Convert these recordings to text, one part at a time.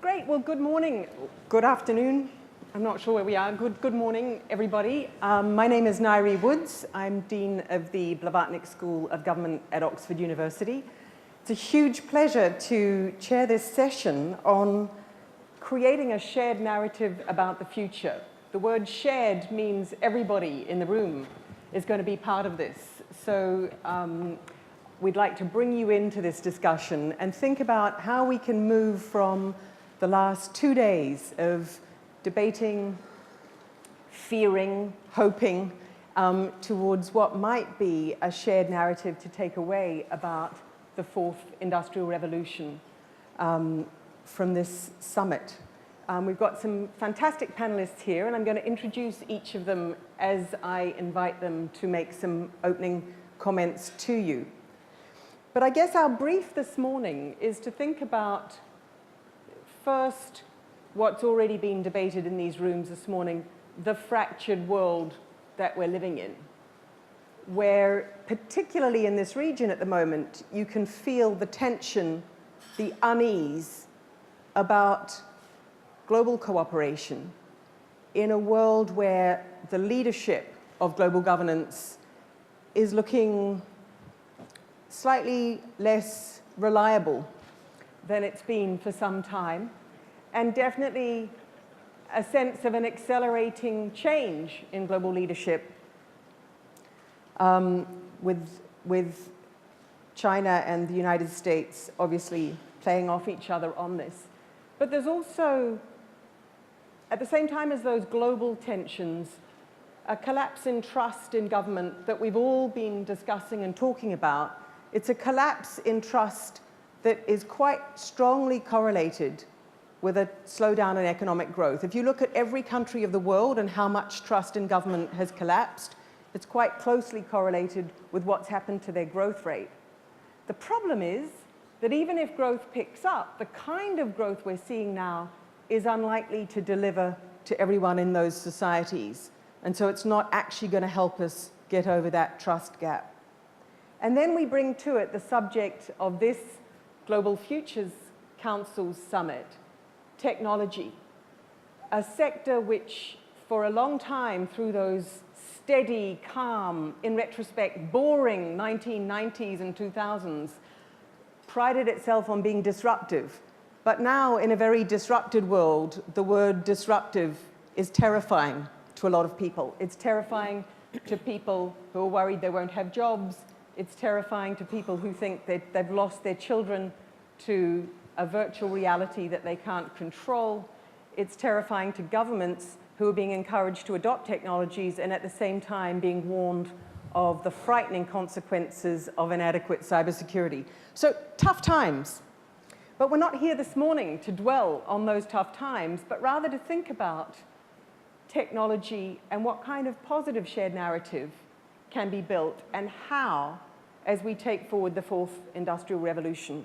Great. Well, good morning, good afternoon. I'm not sure where we are. Good morning, everybody. My name is Nairi Woods. I'm Dean of the Blavatnik School of Government at Oxford University. It's a huge pleasure to chair this session on creating a shared narrative about the future. The word shared means everybody in the room is going to be part of this. So we'd like to bring you into this discussion and think about how we can move from the last 2 days of debating, fearing, hoping, towards what might be a shared narrative to take away about the fourth industrial revolution from this summit. We've got some fantastic panelists here, and I'm going to introduce each of them as I invite them to make some opening comments to you. But I guess our brief this morning is to think about, first, what's already been debated in these rooms this morning, the fractured world that we're living in, where, particularly in this region at the moment, you can feel the tension, the unease about global cooperation in a world where the leadership of global governance is looking slightly less reliable than it's been for some time, and definitely a sense of an accelerating change in global leadership with China and the United States obviously playing off each other on this. But there's also, at the same time as those global tensions, a collapse in trust in government that we've all been discussing and talking about. It's a collapse in trust that is quite strongly correlated with a slowdown in economic growth. If you look at every country of the world and how much trust in government has collapsed, it's quite closely correlated with what's happened to their growth rate. The problem is that even if growth picks up, the kind of growth we're seeing now is unlikely to deliver to everyone in those societies. And so it's not actually going to help us get over that trust gap. And then we bring to it the subject of this Global Futures Council Summit, technology, a sector which for a long time through those steady, calm, in retrospect, boring 1990s and 2000s, prided itself on being disruptive. But now, in a very disrupted world, the word disruptive is terrifying to a lot of people. It's terrifying to people who are worried they won't have jobs. It's terrifying to people who think that they've lost their children to a virtual reality that they can't control. It's terrifying to governments who are being encouraged to adopt technologies and at the same time being warned of the frightening consequences of inadequate cybersecurity. So tough times. But we're not here this morning to dwell on those tough times, but rather to think about technology and what kind of positive shared narrative can be built and how as we take forward the fourth industrial revolution.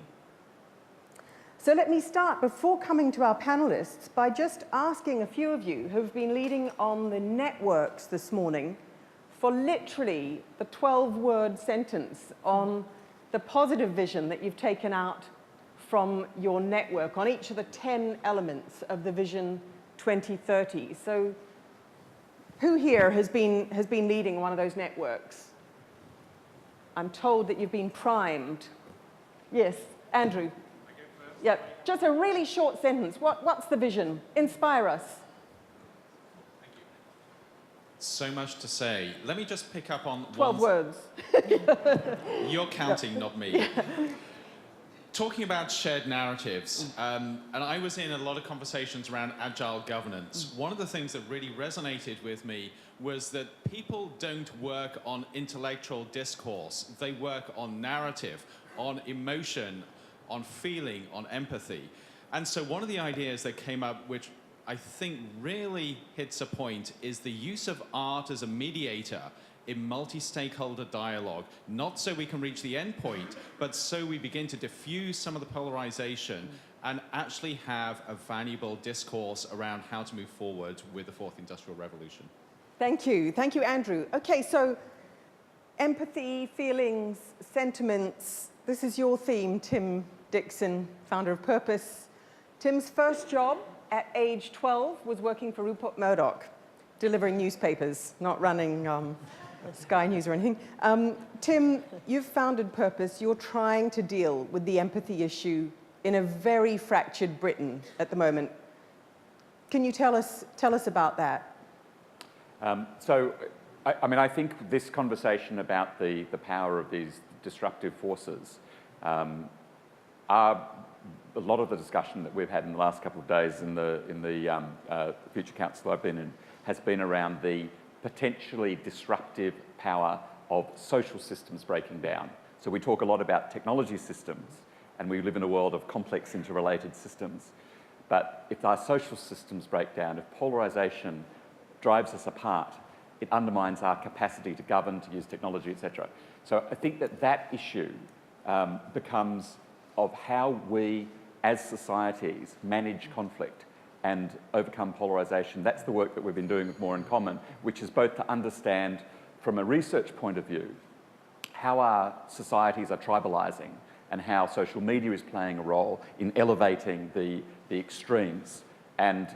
So let me start, before coming to our panelists, by just asking a few of you who've been leading on the networks this morning for literally the 12-word sentence on the positive vision that you've taken out from your network on each of the 10 elements of the Vision 2030. So who here has been leading one of those networks? I'm told that you've been primed. Yes, Andrew. Yeah, just a really short sentence. What's the vision? Inspire us. Thank you. So much to say. Let me just pick up on 12 words. You're counting, not me. Talking about shared narratives, and I was in a lot of conversations around agile governance. One of the things that really resonated with me was that people don't work on intellectual discourse. They work on narrative, on emotion, on feeling, on empathy. And so one of the ideas that came up, which I think really hits a point, is the use of art as a mediator in multi-stakeholder dialogue, not so we can reach the end point, but so we begin to diffuse some of the polarization and actually have a valuable discourse around how to move forward with the fourth industrial revolution. Thank you. Thank you, Andrew. Okay, so empathy, feelings, sentiments, this is your theme, Tim Dixon, founder of Purpose. Tim's first job at age 12 was working for Rupert Murdoch, delivering newspapers, not running Sky News or anything. Tim, you've founded Purpose. You're trying to deal with the empathy issue in a very fractured Britain at the moment. Can you tell us about that? I think this conversation about the power of these disruptive forces are a lot of the discussion that we've had in the last couple of days in the Future Council I've been in has been around the potentially disruptive power of social systems breaking down. So we talk a lot about technology systems, and we live in a world of complex interrelated systems. But if our social systems break down, if polarisation drives us apart, it undermines our capacity to govern, to use technology, etc. So I think that issue becomes of how we, as societies, manage conflict and overcome polarisation. That's the work that we've been doing with More in Common, which is both to understand, from a research point of view, how our societies are tribalising and how social media is playing a role in elevating the extremes and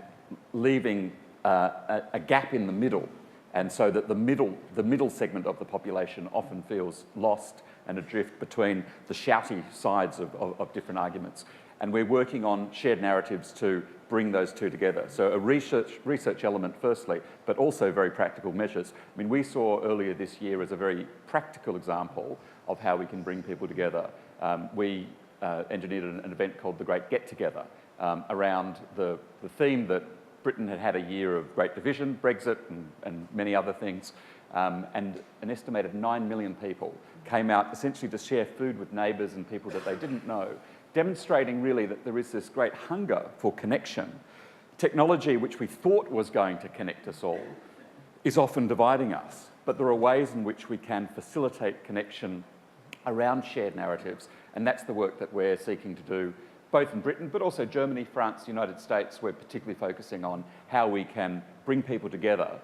leaving a gap in the middle, and so that the middle segment of the population often feels lost and adrift between the shouty sides of different arguments. And we're working on shared narratives to bring those two together. So a research element firstly, but also very practical measures. I mean, we saw earlier this year as a very practical example of how we can bring people together. We engineered an event called The Great Get Together around the theme that Britain had had a year of great division, Brexit and many other things, and an estimated 9 million people came out essentially to share food with neighbours and people that they didn't know, demonstrating really that there is this great hunger for connection. Technology, which we thought was going to connect us all, is often dividing us, but there are ways in which we can facilitate connection around shared narratives, and that's the work that we're seeking to do both in Britain, but also Germany, France, the United States. We're particularly focusing on how we can bring people together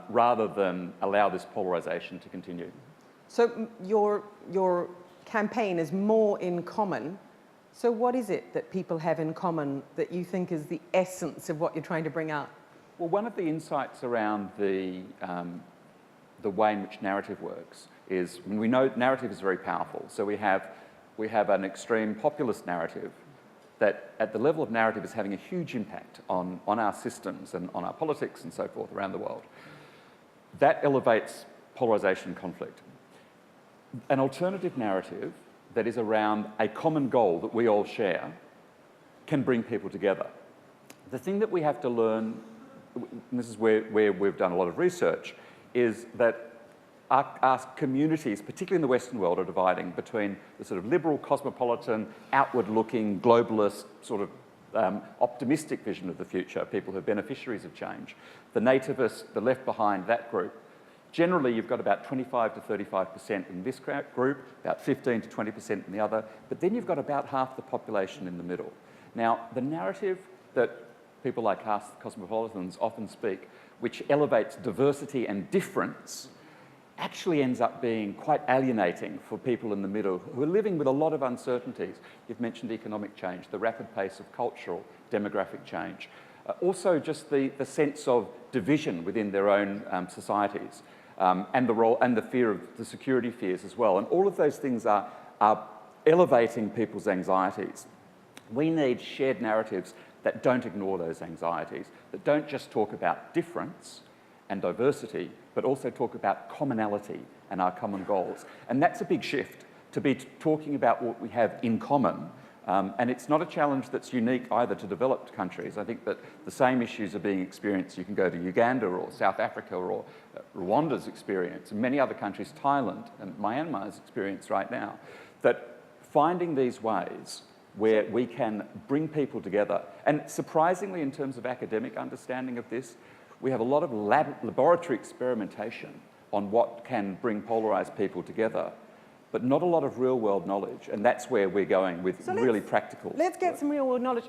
rather than allow this polarisation to continue. So your campaign is More in Common. So what is it that people have in common that you think is the essence of what you're trying to bring out? Well, one of the insights around the way in which narrative works is, we know narrative is very powerful. So we have an extreme populist narrative that at the level of narrative is having a huge impact on our systems and on our politics and so forth around the world. That elevates polarisation and conflict. An alternative narrative that is around a common goal that we all share can bring people together. The thing that we have to learn, and this is where we've done a lot of research, is that our communities, particularly in the Western world, are dividing between the sort of liberal, cosmopolitan, outward-looking, globalist, sort of optimistic vision of the future, people who are beneficiaries of change. The nativists, the left behind, that group. Generally, you've got about 25 to 35% in this group, about 15 to 20% in the other, but then you've got about half the population in the middle. Now, the narrative that people like us, cosmopolitans, often speak, which elevates diversity and difference, actually ends up being quite alienating for people in the middle who are living with a lot of uncertainties. You've mentioned economic change, the rapid pace of cultural, demographic change. Also just the sense of division within their own societies, and the role and the fear of the security fears as well. And all of those things are elevating people's anxieties. We need shared narratives that don't ignore those anxieties, that don't just talk about difference and diversity, but also talk about commonality and our common goals. And that's a big shift, to be talking about what we have in common. And it's not a challenge that's unique either to developed countries. I think that the same issues are being experienced. You can go to Uganda or South Africa or Rwanda's experience, and many other countries, Thailand and Myanmar's experience right now, that finding these ways where we can bring people together. And surprisingly, in terms of academic understanding of this, we have a lot of laboratory experimentation on what can bring polarised people together, but not a lot of real-world knowledge, and that's where we're going with really practical. Let's get some real-world knowledge.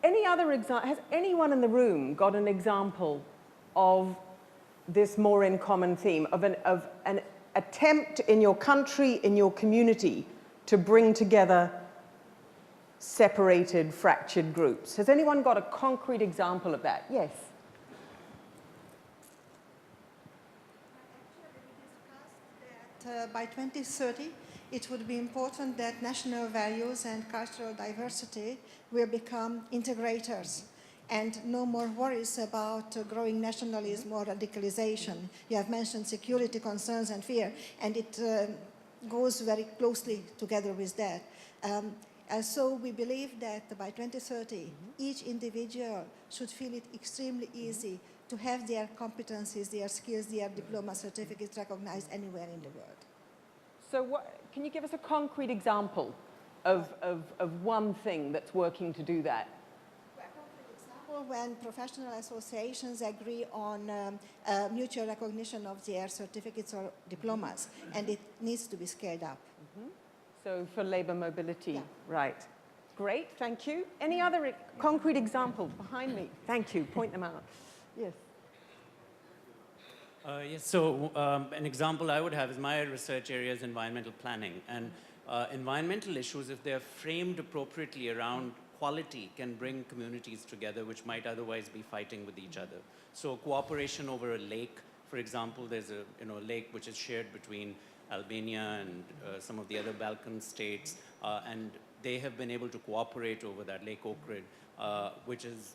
Any other example? Has anyone in the room got an example of this More in Common theme, of an attempt in your country, in your community, to bring together separated, fractured groups. Has anyone got a concrete example of that? Yes. That by 2030, it would be important that national values and cultural diversity will become integrators and no more worries about growing nationalism or radicalization. You have mentioned security concerns and fear, and it goes very closely together with that. And so we believe that by 2030, each individual should feel it extremely easy to have their competencies, their skills, their diploma certificates recognized anywhere in the world. So can you give us a concrete example of one thing that's working to do that? Well, a concrete example, when professional associations agree on mutual recognition of their certificates or diplomas, and it needs to be scaled up. So for labor mobility, Yeah. right. Great, thank you. Any other concrete examples behind me? Thank you, point them out. Yes. Yes, so an example I would have is my research area is environmental planning. And environmental issues, if they're framed appropriately around quality, can bring communities together which might otherwise be fighting with each other. So cooperation over a lake, for example, there's a lake which is shared between Albania and some of the other Balkan states, and they have been able to cooperate over that Lake Ohrid, which is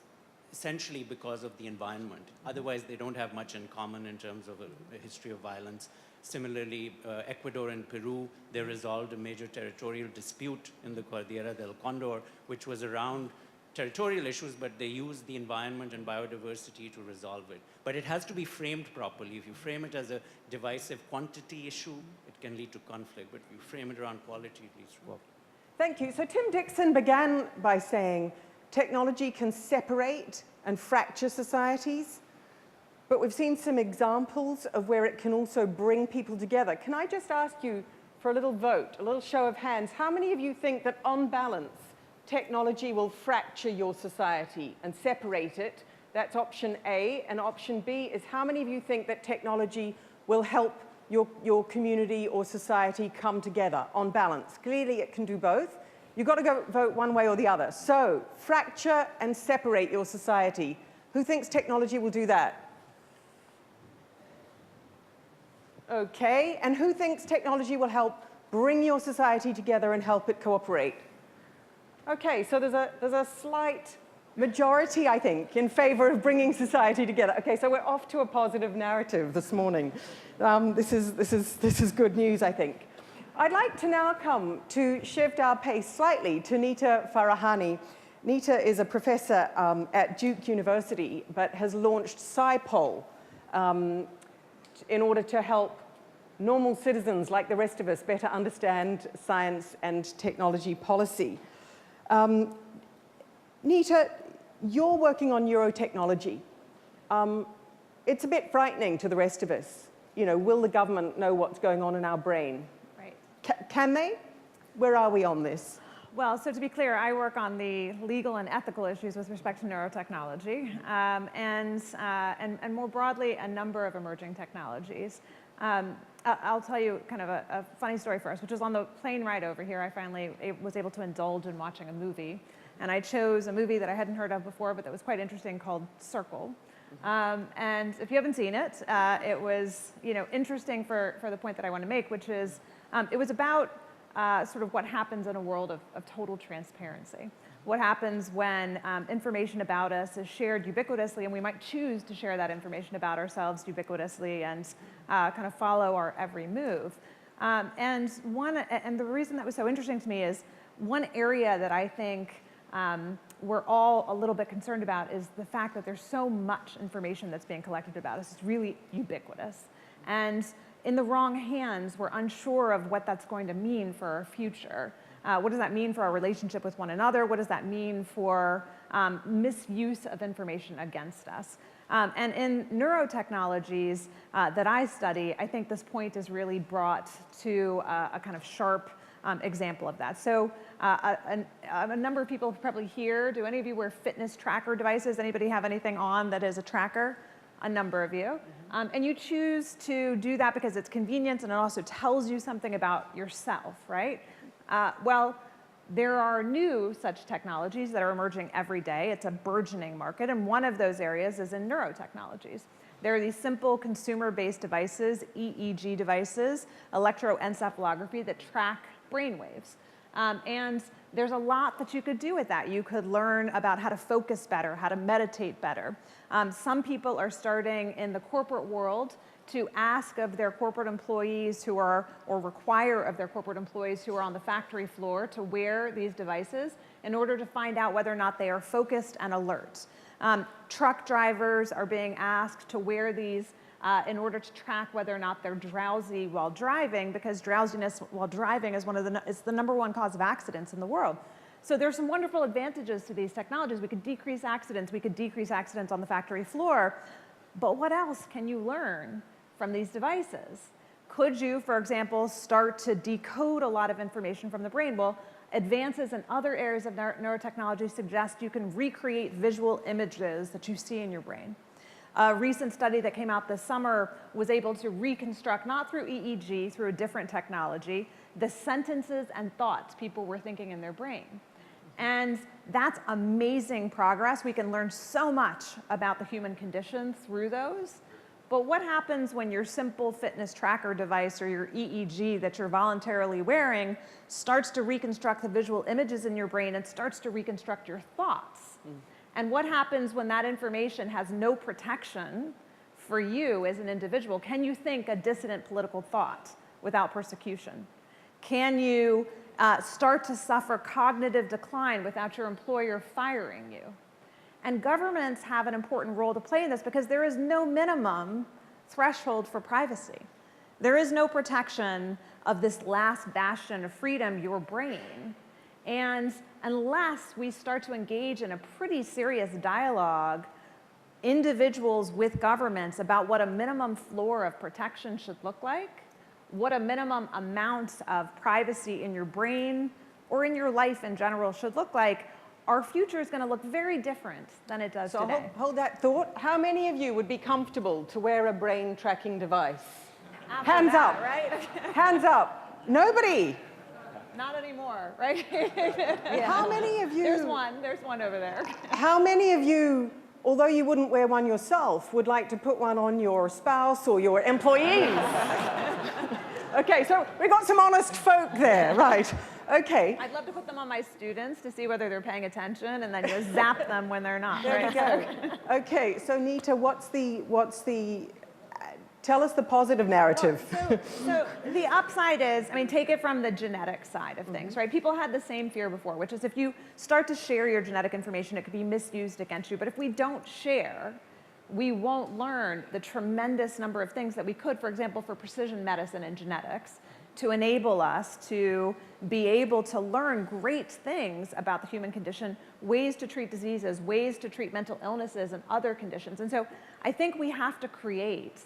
essentially because of the environment. Otherwise, they don't have much in common in terms of a history of violence. Similarly, Ecuador and Peru, they resolved a major territorial dispute in the Cordillera del Condor, which was around territorial issues, but they used the environment and biodiversity to resolve it. But it has to be framed properly. If you frame it as a divisive quantity issue, it can lead to conflict. But if you frame it around quality, it leads to quality. Thank you. So Tim Dixon began by saying technology can separate and fracture societies, but we've seen some examples of where it can also bring people together. Can I just ask you for a little vote, a little show of hands? How many of you think that on balance, technology will fracture your society and separate it? That's option A. And option B is how many of you think that technology will help your community or society come together on balance? Clearly, it can do both. You've got to go vote one way or the other. So, fracture and separate your society. Who thinks technology will do that? Okay. And who thinks technology will help bring your society together and help it cooperate? Okay, so there's a slight majority, I think, in favor of bringing society together. Okay, so we're off to a positive narrative this morning. This is good news, I think. I'd like to now come to shift our pace slightly to Nita Farahani. Nita is a professor at Duke University, but has launched SciPol in order to help normal citizens like the rest of us better understand science and technology policy. Nita, you're working on neurotechnology. It's a bit frightening to the rest of us. You know, will the government know what's going on in our brain? Right. Can they? Where are we on this? Well, so to be clear, I work on the legal and ethical issues with respect to neurotechnology, and more broadly, a number of emerging technologies. I'll tell you kind of a funny story first, which is on the plane ride over here, I finally was able to indulge in watching a movie. And I chose a movie that I hadn't heard of before, but that was quite interesting, called Circle. And if you haven't seen it, it was interesting for the point that I want to make, which is it was about sort of what happens in a world of total transparency. What happens when information about us is shared ubiquitously, and we might choose to share that information about ourselves ubiquitously and kind of follow our every move. And the reason that was so interesting to me is one area that I think we're all a little bit concerned about is the fact that there's so much information that's being collected about us. It's really ubiquitous. And in the wrong hands, we're unsure of what that's going to mean for our future. What does that mean for our relationship with one another? What does that mean for misuse of information against us? And in neurotechnologies that I study, I think this point is really brought to a kind of sharp example of that. So a number of people probably here, do any of you wear fitness tracker devices? Anybody have anything on that is a tracker? A number of you. And you choose to do that because it's convenient and it also tells you something about yourself, right? Well, There are new such technologies that are emerging every day. It's a burgeoning market, and one of those areas is in neurotechnologies. There are these simple consumer-based devices, EEG devices, electroencephalography, that track brain waves. And there's a lot that you could do with that. You could learn about how to focus better, how to meditate better. Some people are starting in the corporate world to ask of their corporate employees who are, or require of their corporate employees who are on the factory floor to wear these devices in order to find out whether or not they are focused and alert. Truck drivers are being asked to wear these in order to track whether or not they're drowsy while driving, because drowsiness while driving is is the #1 cause of accidents in the world. So there's some wonderful advantages to these technologies. We could decrease accidents. We could decrease accidents on the factory floor. But what else can you learn from these devices? Could you, for example, start to decode a lot of information from the brain? Well, advances in other areas of neurotechnology suggest you can recreate visual images that you see in your brain. A recent study that came out this summer was able to reconstruct, not through EEG, through a different technology, the sentences and thoughts people were thinking in their brain. And that's amazing progress. We can learn so much about the human condition through those. But what happens when your simple fitness tracker device or your EEG that you're voluntarily wearing starts to reconstruct the visual images in your brain and starts to reconstruct your thoughts? And what happens when that information has no protection for you as an individual? Can you think a dissident political thought without persecution? Can you start to suffer cognitive decline without your employer firing you? And governments have an important role to play in this because there is no minimum threshold for privacy. There is no protection of this last bastion of freedom, your brain. And unless we start to engage in a pretty serious dialogue, individuals with governments, about what a minimum floor of protection should look like, what a minimum amount of privacy in your brain or in your life in general should look like, our future is going to look very different than it does today. So hold that thought. How many of you would be comfortable to wear a brain tracking device? Hands up. Right? Hands up. Nobody. Not anymore, right? How many of you? There's one over there. How many of you, although you wouldn't wear one yourself, would like to put one on your spouse or your employees? Okay, so we got some honest folk there, right? Okay. I'd love to put them on my students to see whether they're paying attention, and then just zap them when they're not. There we go. Okay, so Nita, tell us the positive narrative. So the upside is, I mean, take it from the genetic side of things, right? People had the same fear before, which is if you start to share your genetic information, it could be misused against you. But if we don't share, we won't learn the tremendous number of things that we could, for example, for precision medicine and genetics, to enable us to be able to learn great things about the human condition, ways to treat diseases, ways to treat mental illnesses and other conditions. And so I think we have to create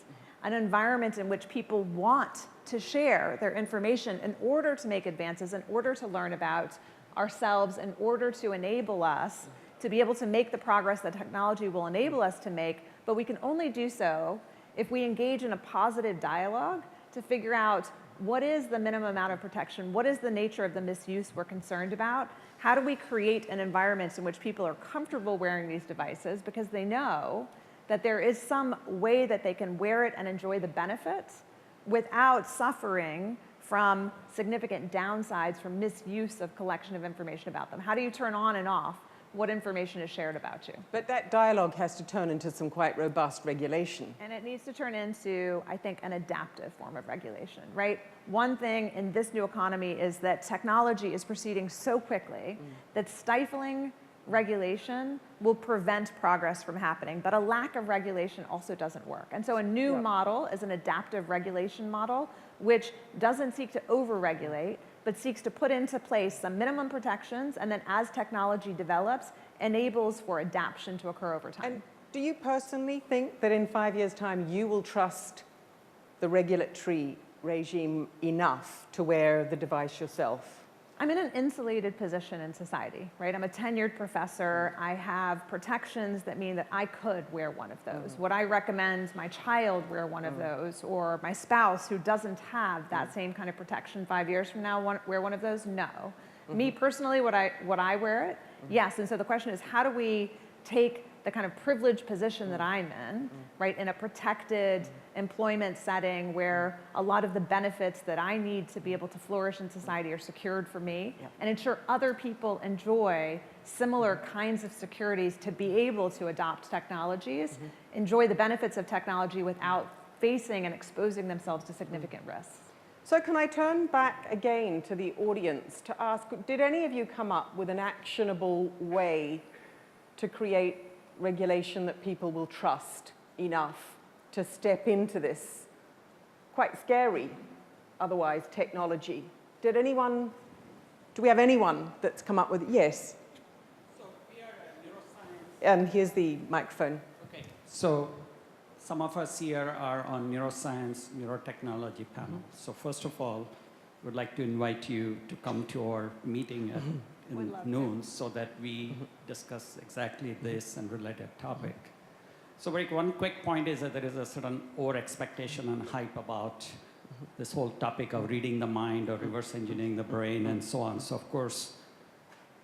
an environment in which people want to share their information in order to make advances, in order to learn about ourselves, in order to enable us to be able to make the progress that technology will enable us to make. But we can only do so if we engage in a positive dialogue to figure out what is the minimum amount of protection, what is the nature of the misuse we're concerned about, how do we create an environment in which people are comfortable wearing these devices because they know that there is some way that they can wear it and enjoy the benefits without suffering from significant downsides from misuse of collection of information about them. How do you turn on and off what information is shared about you? But that dialogue has to turn into some quite robust regulation. And it needs to turn into, I think, an adaptive form of regulation, right? One thing in this new economy is that technology is proceeding so quickly that stifling regulation will prevent progress from happening, but a lack of regulation also doesn't work. And so a new model is an adaptive regulation model, which doesn't seek to over-regulate, but seeks to put into place some minimum protections, and then as technology develops, enables for adaptation to occur over time. And do you personally think that in 5 years' time you will trust the regulatory regime enough to wear the device yourself? I'm in an insulated position in society, right? I'm a tenured professor. I have protections that mean that I could wear one of those. Would I recommend my child wear one of those, or my spouse who doesn't have that same kind of protection 5 years from now wear one of those? No. Me personally, would I wear it? Yes, and so the question is, how do we take the kind of privileged position that I'm in, right, in a protected employment setting where a lot of the benefits that I need to be able to flourish in society are secured for me, and ensure other people enjoy similar kinds of securities to be able to adopt technologies, enjoy the benefits of technology without facing and exposing themselves to significant risks. So can I turn back again to the audience to ask, did any of you come up with an actionable way to create regulation that people will trust enough to step into this quite scary, otherwise, technology? Did anyone, do we have anyone that's come up with it? Yes. So we are neuroscience. And here's the microphone. Okay. So some of us here are on neuroscience, neurotechnology panel. So first of all, I would like to invite you to come to our meeting at in noon so that we discuss exactly this and related topic. So one quick point is that there is a certain over-expectation and hype about this whole topic of reading the mind or reverse engineering the brain and so on. So of course,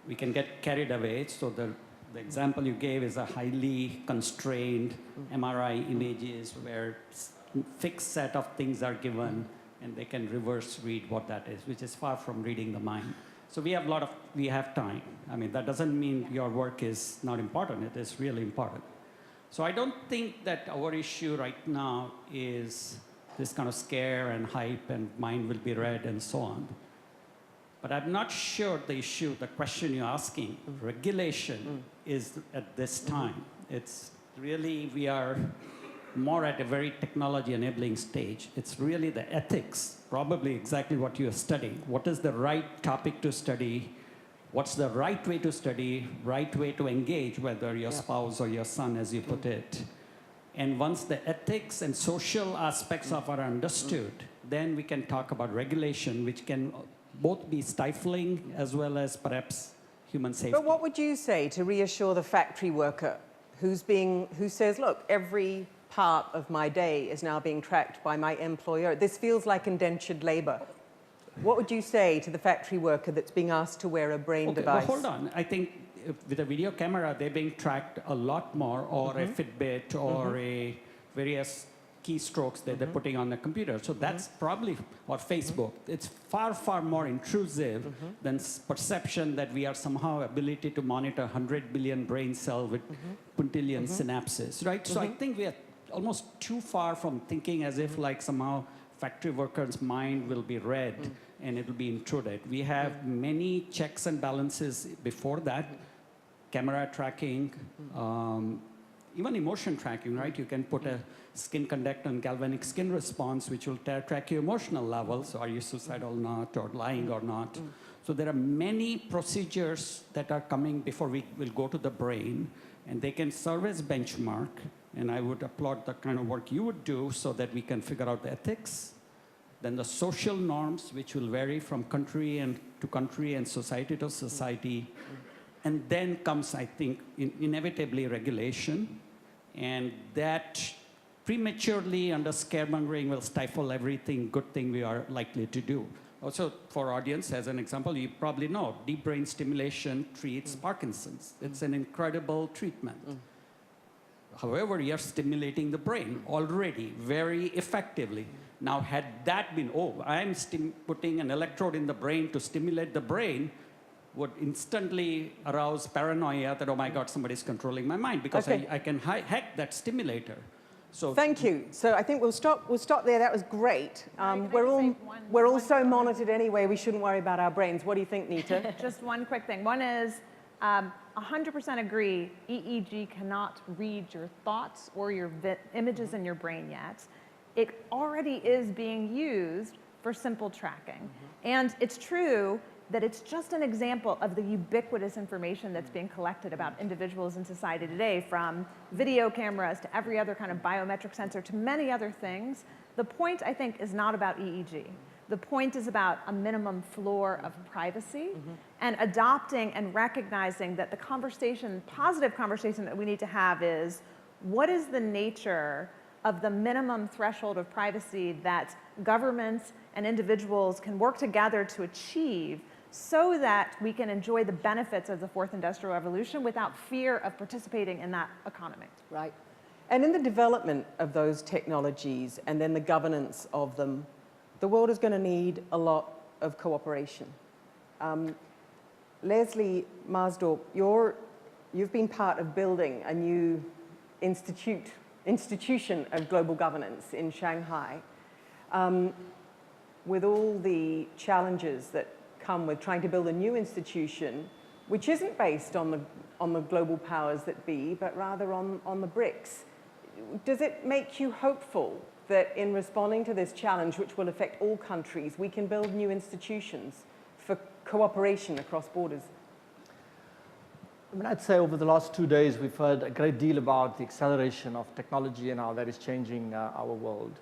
we can get carried away. So the example you gave is a highly constrained MRI images where fixed set of things are given and they can reverse read what that is, which is far from reading the mind. So we have time. I mean, that doesn't mean your work is not important. It is really important. So I don't think that our issue right now is this kind of scare and hype and mind will be read and so on. But I'm not sure the question you're asking, regulation, is at this time. It's really, we are more at a very technology enabling stage. It's really the ethics, probably exactly what you're studying. What is the right topic to study? What's the right way to study, right way to engage, whether your spouse or your son, as you put it. And once the ethics and social aspects of are understood, then we can talk about regulation, which can both be stifling as well as perhaps human safety. But what would you say to reassure the factory worker who says, look, every part of my day is now being tracked by my employer. This feels like indentured labor. What would you say to the factory worker that's being asked to wear a brain device? Well, hold on. I think with a video camera, they're being tracked a lot more, or a Fitbit, or a various keystrokes that they're putting on the computer. So that's probably, or Facebook. It's far, far more intrusive than perception that we are somehow ability to monitor 100 billion brain cells with quintillion synapses, right? So I think we are almost too far from thinking as if like somehow factory workers' mind will be read and it will be intruded. We have many checks and balances before that, camera tracking, even emotion tracking, right? You can put a skin conductor and galvanic skin response, which will track your emotional levels. Are you suicidal or not, or lying or not? So there are many procedures that are coming before we will go to the brain, and they can serve as benchmark. And I would applaud the kind of work you would do so that we can figure out the ethics, then the social norms, which will vary from country and society to society. And then comes, I think, inevitably regulation. And that prematurely under scaremongering will stifle everything good thing we are likely to do. Also, for audience, as an example, you probably know, deep brain stimulation treats Parkinson's. It's an incredible treatment. However, you're stimulating the brain already very effectively. Now, had that been, I'm putting an electrode in the brain to stimulate the brain, would instantly arouse paranoia that, oh my God, somebody's controlling my mind, because I can hack that stimulator. So thank you. So I think we'll stop there. That was great. We're all so monitored anyway, we shouldn't worry about our brains. What do you think, Nita? Just one quick thing. One is, 100% agree, EEG cannot read your thoughts or your images in your brain yet. It already is being used for simple tracking. And it's true that it's just an example of the ubiquitous information that's being collected about individuals in society today, from video cameras to every other kind of biometric sensor to many other things. The point, I think, is not about EEG. The point is about a minimum floor of privacy and adopting and recognizing that the positive conversation that we need to have is, what is the nature of the minimum threshold of privacy that governments and individuals can work together to achieve, so that we can enjoy the benefits of the fourth industrial revolution without fear of participating in that economy. Right. And in the development of those technologies and then the governance of them, the world is going to need a lot of cooperation. Leslie Marsdorp, you've been part of building a new institution of global governance in Shanghai. With all the challenges that come with trying to build a new institution, which isn't based on the global powers that be, but rather on the BRICS. Does it make you hopeful that in responding to this challenge, which will affect all countries, we can build new institutions for cooperation across borders? I mean, I'd say over the last 2 days, we've heard a great deal about the acceleration of technology and how that is changing our world.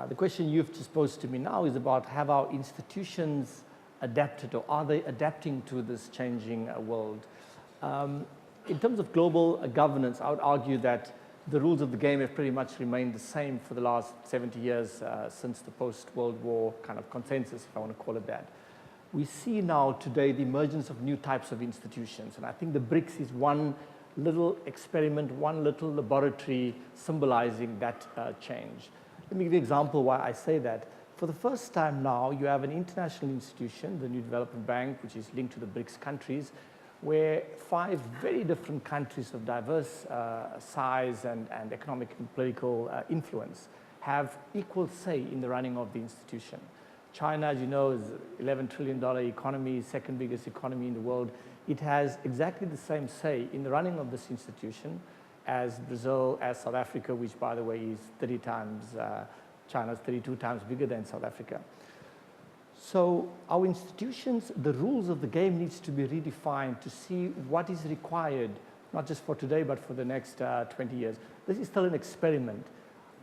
The question you've just posed to me now is about, have our institutions adapted, or are they adapting to this changing world? In terms of global governance, I would argue that the rules of the game have pretty much remained the same for the last 70 years since the post-World War kind of consensus, if I want to call it that. We see now today the emergence of new types of institutions, and I think the BRICS is one little experiment, one little laboratory symbolizing that change. Let me give you an example why I say that. For the first time now, you have an international institution, the New Development Bank, which is linked to the BRICS countries, where 5 very different countries of diverse size and economic and political influence have equal say in the running of the institution. China, as you know, is an $11 trillion economy, second biggest economy in the world. It has exactly the same say in the running of this institution as Brazil, as South Africa, which, by the way, is 30 times, China's 32 times bigger than South Africa. So our institutions, the rules of the game needs to be redefined to see what is required, not just for today, but for the next 20 years. This is still an experiment.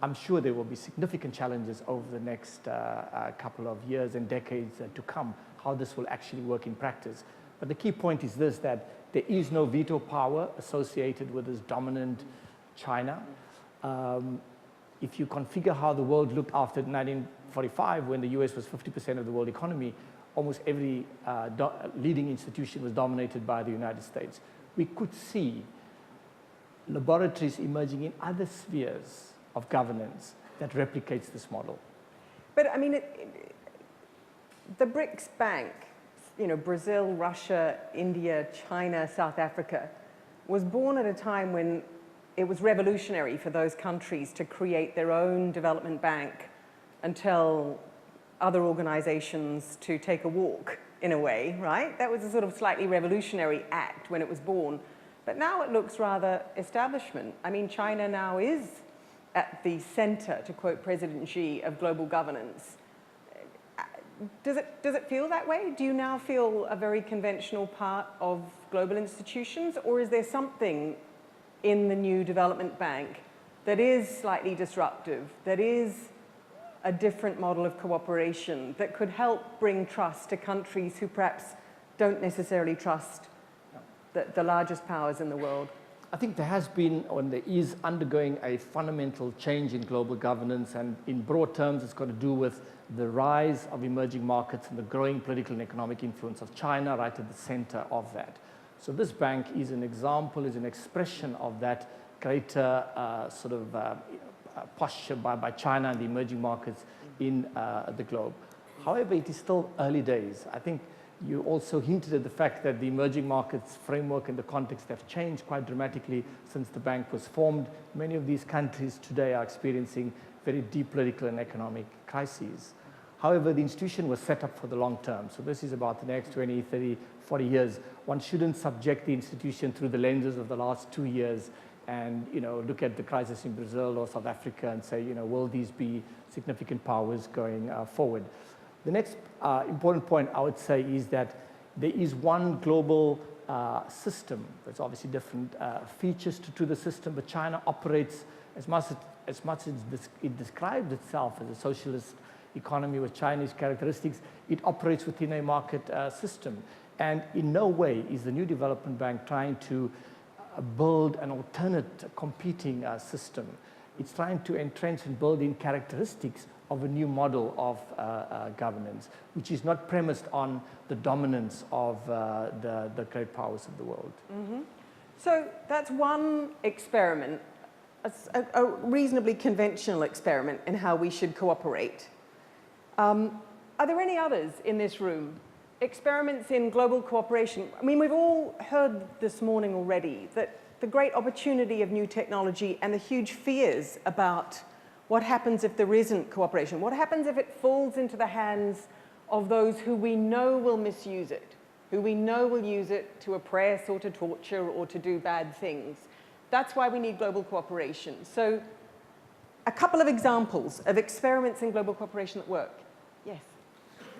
I'm sure there will be significant challenges over the next couple of years and decades to come, how this will actually work in practice. But the key point is this, that there is no veto power associated with this dominant China. If you configure how the world looked after 1945, when the US was 50% of the world economy, almost every leading institution was dominated by the United States. We could see laboratories emerging in other spheres of governance that replicates this model. But I mean, the BRICS Bank, you know, Brazil, Russia, India, China, South Africa, was born at a time when it was revolutionary for those countries to create their own development bank and tell other organizations to take a walk, in a way, right? That was a sort of slightly revolutionary act when it was born. But now it looks rather establishment. I mean, China now is at the center, to quote President Xi, of global governance. Does it feel that way? Do you now feel a very conventional part of global institutions, or is there something in the new development bank that is slightly disruptive, that is a different model of cooperation, that could help bring trust to countries who perhaps don't necessarily trust the largest powers in the world? I think there has been, or there is undergoing a fundamental change in global governance, and in broad terms, it's got to do with the rise of emerging markets and the growing political and economic influence of China right at the center of that. So this bank is an example, is an expression of that greater posture by China and the emerging markets in the globe. However, it is still early days. I think you also hinted at the fact that the emerging markets framework and the context have changed quite dramatically since the bank was formed. Many of these countries today are experiencing very deep political and economic crises. However, the institution was set up for the long term. So this is about the next 20, 30, 40 years. One shouldn't subject the institution through the lenses of the last 2 years and, you know, look at the crisis in Brazil or South Africa and say, you know, will these be significant powers going forward? The next important point I would say is that there is one global system. There's obviously different features to the system, but China operates as much as it described itself as a socialist economy with Chinese characteristics. It operates within a market system. And in no way is the New Development Bank trying to build an alternate competing system. it's trying to entrench and build in characteristics of a new model of governance, which is not premised on the dominance of the great powers of the world. Mm-hmm. So that's one experiment, a reasonably conventional experiment in how we should cooperate. Are there any others in this room? Experiments in global cooperation? I mean, we've all heard this morning already that the great opportunity of new technology and the huge fears about what happens if there isn't cooperation. What happens if it falls into the hands of those who we know will misuse it, who we know will use it to oppress or to torture or to do bad things? That's why we need global cooperation. So a couple of examples of experiments in global cooperation that work. Yes.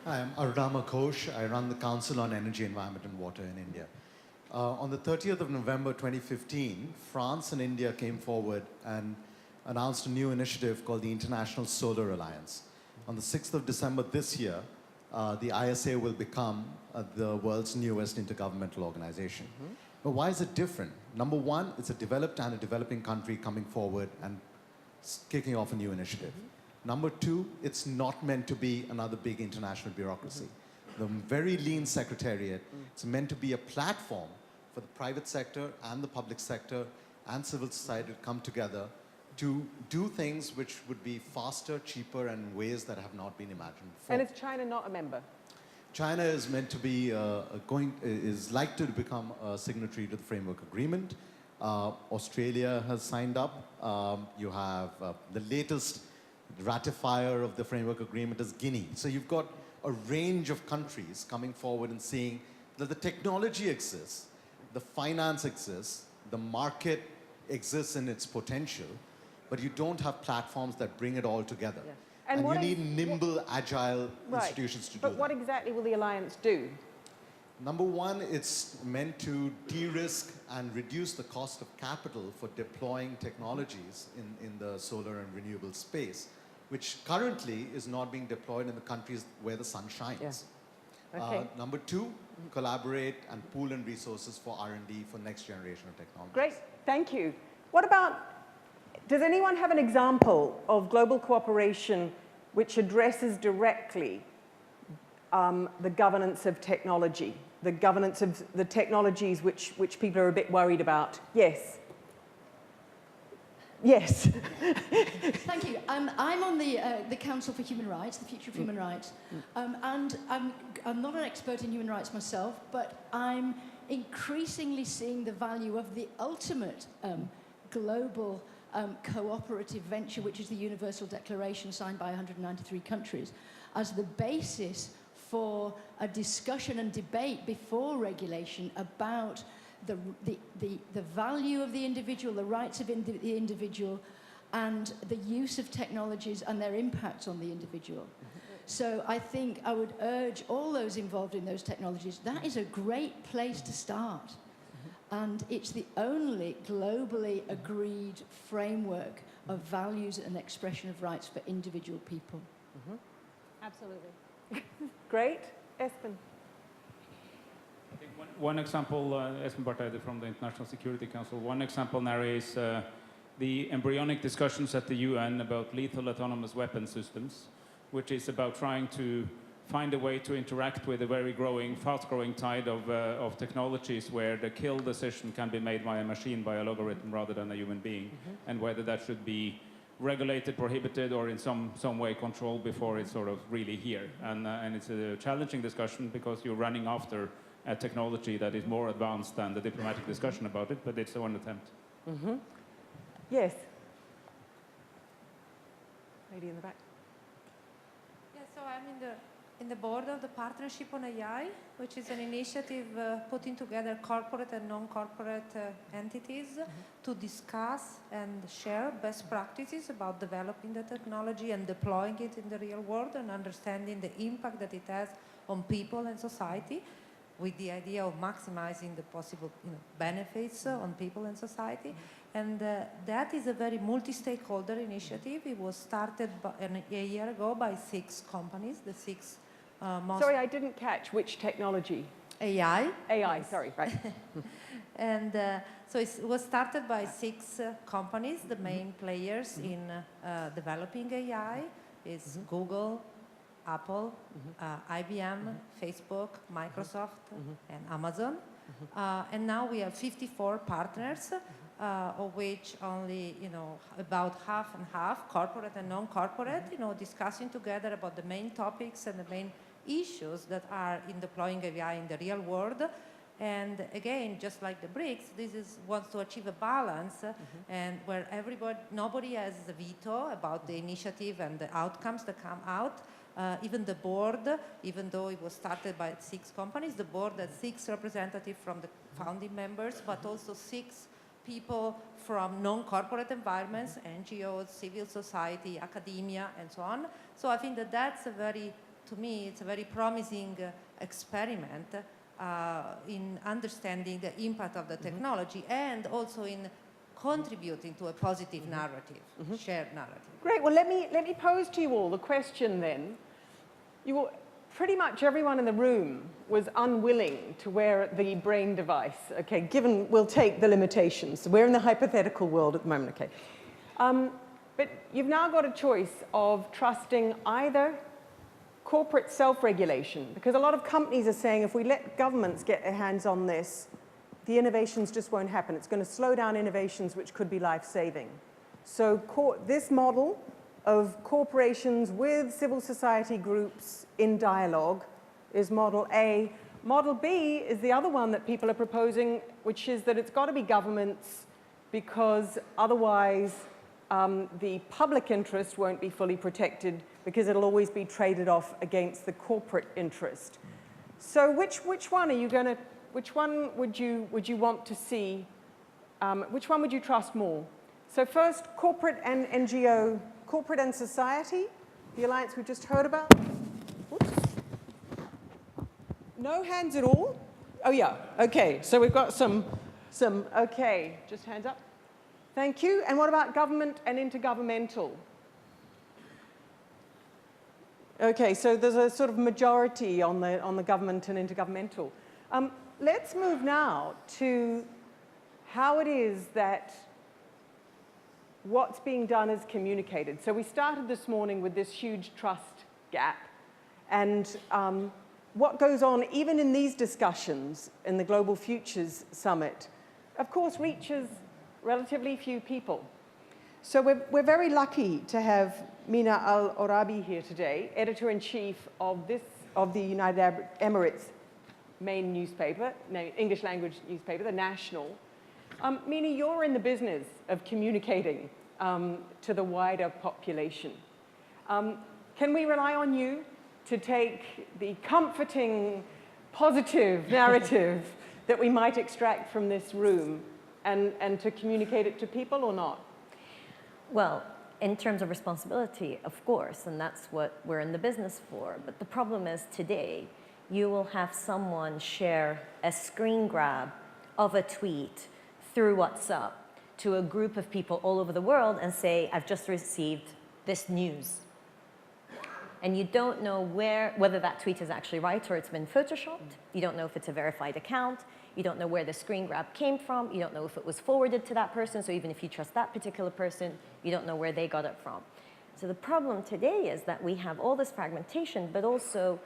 Hi, I'm Arudama Ghosh. I run the Council on Energy, Environment and Water in India. On the 30th of November 2015, France and India came forward and announced a new initiative called the International Solar Alliance. On the 6th of December this year, the ISA will become the world's newest intergovernmental organization. Mm-hmm. But why is it different? Number one, it's a developed and a developing country coming forward and kicking off a new initiative. Mm-hmm. Number two, it's not meant to be another big international bureaucracy. Mm-hmm. The very lean secretariat, it's meant to be a platform for the private sector and the public sector and civil society to come together to do things which would be faster, cheaper, and in ways that have not been imagined before. And is China not a member? China is meant to be is like to become a signatory to the framework agreement. Australia has signed up. You have the latest ratifier of the framework agreement is Guinea. So you've got a range of countries coming forward and seeing that the technology exists, the finance exists, the market exists in its potential, but you don't have platforms that bring it all together. Yeah. And you need nimble, agile institutions to do that. But what exactly will the alliance do? Number one, it's meant to de-risk and reduce the cost of capital for deploying technologies in the solar and renewable space, which currently is not being deployed in the countries where the sun shines. Yeah. Okay. Number two, collaborate and pool in resources for R&D for next generation of technology. Great, thank you. What about, does anyone have an example of global cooperation which addresses directly the governance of technology, the governance of the technologies which people are a bit worried about? Yes. Yes. Thank you. I'm on the Council for Human Rights, the Future of Human Rights, and I'm not an expert in human rights myself, but I'm increasingly seeing the value of the ultimate global cooperative venture, which is the Universal Declaration signed by 193 countries, as the basis for a discussion and debate before regulation about the value of the individual, the rights of the individual, and the use of technologies and their impact on the individual. So I think I would urge all those involved in those technologies, that is a great place to start. And it's the only globally agreed framework of values and expression of rights for individual people. Absolutely. Great. Espen. I think one example, Espen Bartheide from the International Security Council, one example narrates the embryonic discussions at the UN about lethal autonomous weapon systems, which is about trying to find a way to interact with a very fast-growing tide of technologies where the kill decision can be made by a machine, by a logarithm, rather than a human being, and whether that should be regulated, prohibited, or in some way controlled before it's sort of really here. And it's a challenging discussion because you're running after a technology that is more advanced than the diplomatic discussion about it, but it's one attempt. Yes. Lady in the back. Yeah, so I'm in the board of the Partnership on AI, which is an initiative putting together corporate and non-corporate entities to discuss and share best practices about developing the technology and deploying it in the real world and understanding the impact that it has on people and society, with the idea of maximizing the possible benefits on people and society. And that is a very multi-stakeholder initiative. It was started a year ago by 6 companies, the 6 most... Sorry, I didn't catch which technology. AI. AI, sorry, right. And so it was started by 6 companies, the main players in developing AI is Google, Apple, IBM, Facebook, Microsoft, and Amazon. And now we have 54 partners, of which only, about half and half, corporate and non-corporate, discussing together about the main topics and the main issues that are in deploying AI in the real world. And again, just like the BRICS, wants to achieve a balance, and where nobody has a veto about the initiative and the outcomes that come out. Even the board, even though it was started by 6 companies, the board has 6 representatives from the founding members, but also 6 people from non-corporate environments, NGOs, civil society, academia, and so on. So I think that's to me, it's a very promising experiment in understanding the impact of the technology and also in contributing to a positive narrative, shared narrative. Great. Well, let me pose to you all the question then. Pretty much everyone in the room was unwilling to wear the brain device, okay, given we'll take the limitations. We're in the hypothetical world at the moment, okay. But you've now got a choice of trusting either corporate self-regulation, because a lot of companies are saying if we let governments get their hands on this, the innovations just won't happen. It's going to slow down innovations which could be life-saving. So this model of corporations with civil society groups in dialogue is model A. Model B is the other one that people are proposing, which is that it's got to be governments because otherwise the public interest won't be fully protected because it'll always be traded off against the corporate interest. So which one are you going to, which one would you want to see, which one would you trust more? So first, corporate and NGO, corporate and society, the alliance we just heard about. Whoops. No hands at all? Oh yeah, okay, so we've got some, okay, just hands up. Thank you. And what about government and intergovernmental? Okay, so there's a sort of majority on the government and intergovernmental. Let's move now to how it is that what's being done is communicated. So we started this morning with this huge trust gap. And what goes on even in these discussions in the Global Futures Summit, of course, reaches relatively few people. So we're very lucky to have Mina Al-Orabi here today, editor-in-chief of the United Arab Emirates main newspaper, English language newspaper, The National. Mina, you're in the business of communicating to the wider population. Can we rely on you to take the comforting, positive narrative that we might extract from this room and to communicate it to people or not? Well, in terms of responsibility, of course, and that's what we're in the business for. But the problem is today, you will have someone share a screen grab of a tweet through WhatsApp to a group of people all over the world and say, I've just received this news. And you don't know whether that tweet is actually right or it's been photoshopped. You don't know if it's a verified account. You don't know where the screen grab came from. You don't know if it was forwarded to that person. So even if you trust that particular person, you don't know where they got it from. So the problem today is that we have all this fragmentation, but also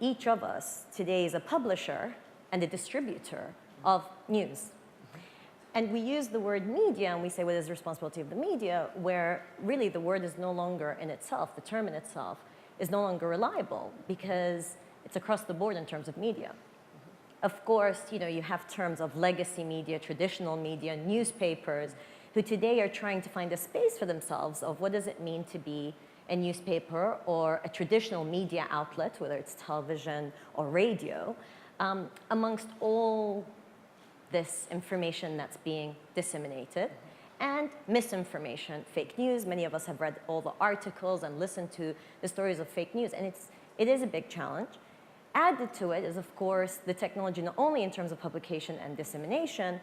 each of us today is a publisher and a distributor of news. And we use the word media, and we say, well, there's the responsibility of the media, where really the word is no longer in itself, the term in itself is no longer reliable because it's across the board in terms of media. Of course, you have terms of legacy media, traditional media, newspapers, who today are trying to find a space for themselves of what does it mean to be a newspaper or a traditional media outlet, whether it's television or radio, amongst all this information that's being disseminated and misinformation, fake news. Many of us have read all the articles and listened to the stories of fake news, and it is a big challenge. Added to it is, of course, the technology, not only in terms of publication and dissemination,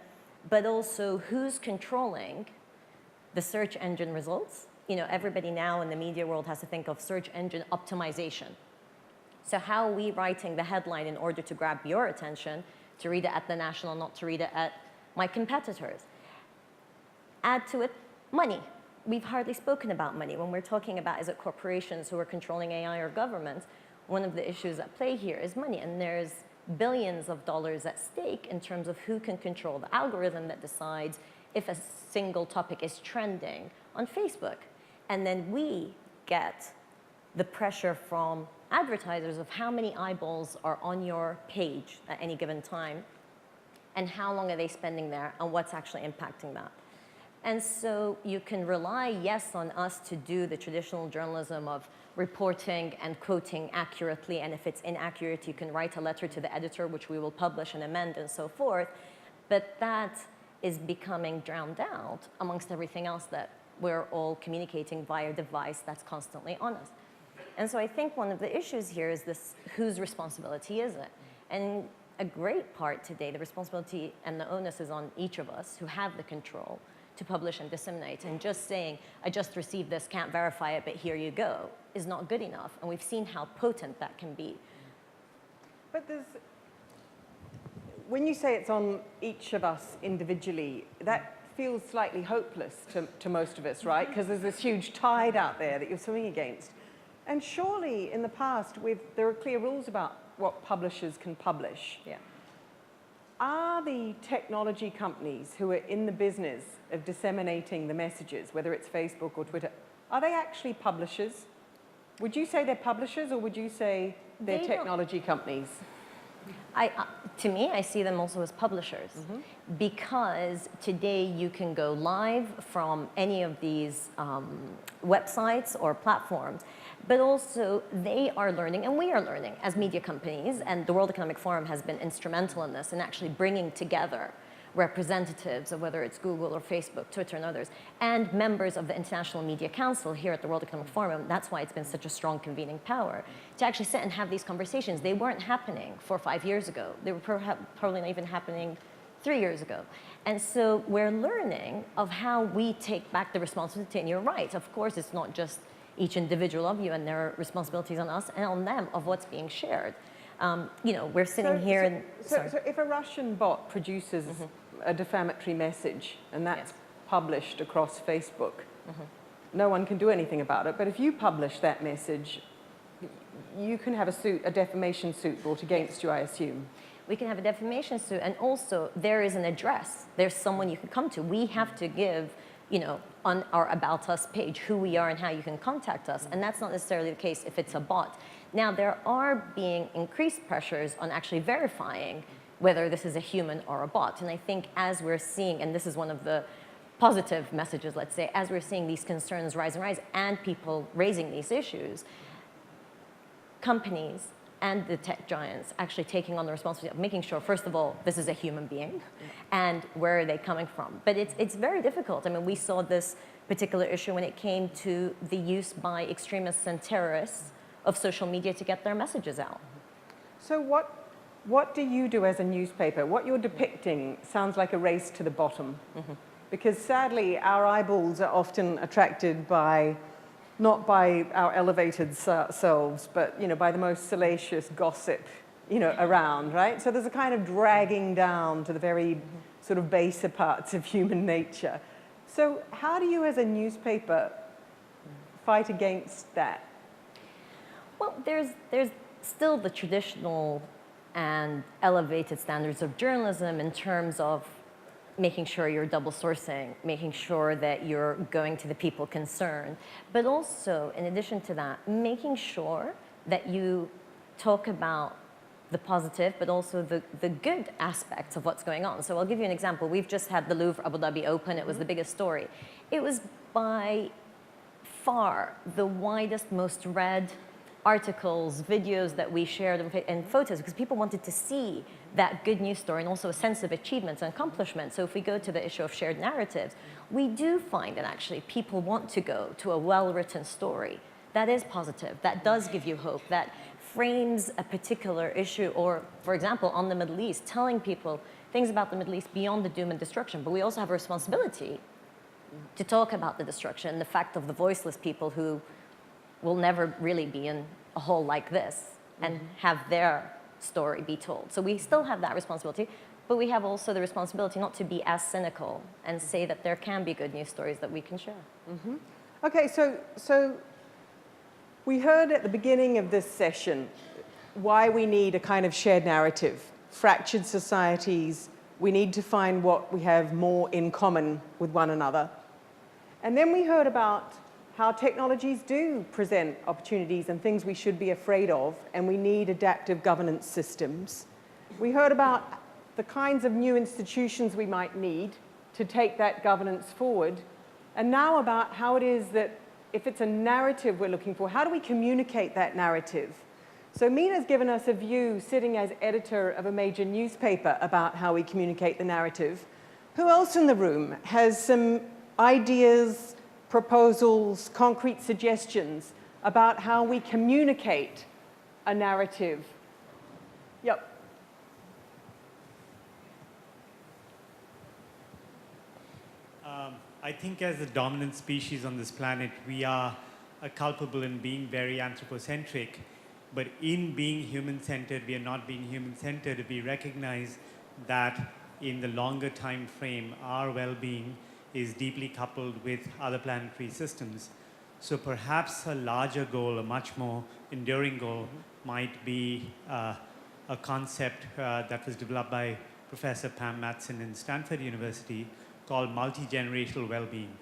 but also who's controlling the search engine results. Everybody now in the media world has to think of search engine optimization. So how are we writing the headline in order to grab your attention to read it at the National, not to read it at my competitors. Add to it money. We've hardly spoken about money. When we're talking about, is it corporations who are controlling AI or governments, one of the issues at play here is money, and there's billions of dollars at stake in terms of who can control the algorithm that decides if a single topic is trending on Facebook. And then we get the pressure from advertisers of how many eyeballs are on your page at any given time, and how long are they spending there, and what's actually impacting that. And so you can rely, yes, on us to do the traditional journalism of reporting and quoting accurately, and if it's inaccurate, you can write a letter to the editor, which we will publish and amend and so forth, but that is becoming drowned out amongst everything else that we're all communicating via a device that's constantly on us. And so I think one of the issues here is this, whose responsibility is it? And a great part today, the responsibility and the onus is on each of us who have the control to publish and disseminate. And just saying, I just received this, can't verify it, but here you go, is not good enough. And we've seen how potent that can be. But when you say it's on each of us individually, that feels slightly hopeless to most of us, right? Because there's this huge tide out there that you're swimming against. And surely in the past, there are clear rules about what publishers can publish. Yeah. Are the technology companies who are in the business of disseminating the messages, whether it's Facebook or Twitter, are they actually publishers? Would you say they're publishers, or would you say they're technology companies? To me, I see them also as publishers, because today you can go live from any of these websites or platforms, but also they are learning, and we are learning as media companies, and the World Economic Forum has been instrumental in this, in actually bringing together representatives of whether it's Google or Facebook, Twitter, and others, and members of the International Media Council here at the World Economic Forum. That's why it's been such a strong convening power, to actually sit and have these conversations. They weren't happening 4 or 5 years ago. They were probably not even happening 3 years ago. And so we're learning of how we take back the responsibility, and you're right, of course it's not just each individual of you, and there are responsibilities on us and on them of what's being shared. You know, we're sitting here So if a Russian bot produces a defamatory message and that's published across Facebook, no one can do anything about it. But if you publish that message, you can have a defamation suit brought against you, I assume. We can have a defamation suit, and also there is an address. There's someone you can come to. We have to give, you know, on our About Us page who we are and how you can contact us, and that's not necessarily the case if it's a bot. Now, there are being increased pressures on actually verifying whether this is a human or a bot, and I think as we're seeing, and this is one of the positive messages, let's say, as we're seeing these concerns rise and rise, and people raising these issues, companies and the tech giants actually taking on the responsibility of making sure, first of all, this is a human being, and where are they coming from? But it's very difficult. I mean, we saw this particular issue when it came to the use by extremists and terrorists of social media to get their messages out. So what do you do as a newspaper? What you're depicting sounds like a race to the bottom. Because sadly, our eyeballs are often attracted by, not by our elevated selves, but by the most salacious gossip around, right? So there's a kind of dragging down to the very sort of baser parts of human nature. So how do you as a newspaper fight against that? Well, there's still the traditional and elevated standards of journalism in terms of making sure you're double sourcing, making sure that you're going to the people concerned, but also, in addition to that, making sure that you talk about the positive, but also the good aspects of what's going on. So I'll give you an example. We've just had the Louvre Abu Dhabi open. It was the biggest story. It was by far the widest, most read articles, videos that we shared, and photos, because people wanted to see that good news story and also a sense of achievements and accomplishments. So if we go to the issue of shared narratives, we do find that actually people want to go to a well-written story that is positive, that does give you hope, that frames a particular issue, or, for example, on the Middle East, telling people things about the Middle East beyond the doom and destruction. But we also have a responsibility to talk about the destruction, the fact of the voiceless people who will never really be in a hole like this and have their story be told. So we still have that responsibility, but we have also the responsibility not to be as cynical and say that there can be good news stories that we can share. Mm-hmm. Okay, so we heard at the beginning of this session why we need a kind of shared narrative. Fractured societies, we need to find what we have more in common with one another. And then we heard about how technologies do present opportunities and things we should be afraid of, and we need adaptive governance systems. We heard about the kinds of new institutions we might need to take that governance forward, and now about how it is that if it's a narrative we're looking for, how do we communicate that narrative? So Mina's given us a view, sitting as editor of a major newspaper, about how we communicate the narrative. Who else in the room has some ideas, proposals, concrete suggestions about how we communicate a narrative? Yep. I think as the dominant species on this planet, we are culpable in being very anthropocentric. But in being human-centered, we are not being human-centered if we recognize that in the longer time frame, our well-being is deeply coupled with other planetary systems. So perhaps a larger goal, a much more enduring goal, might be a concept that was developed by Professor Pam Matson in Stanford University called multi-generational well-being.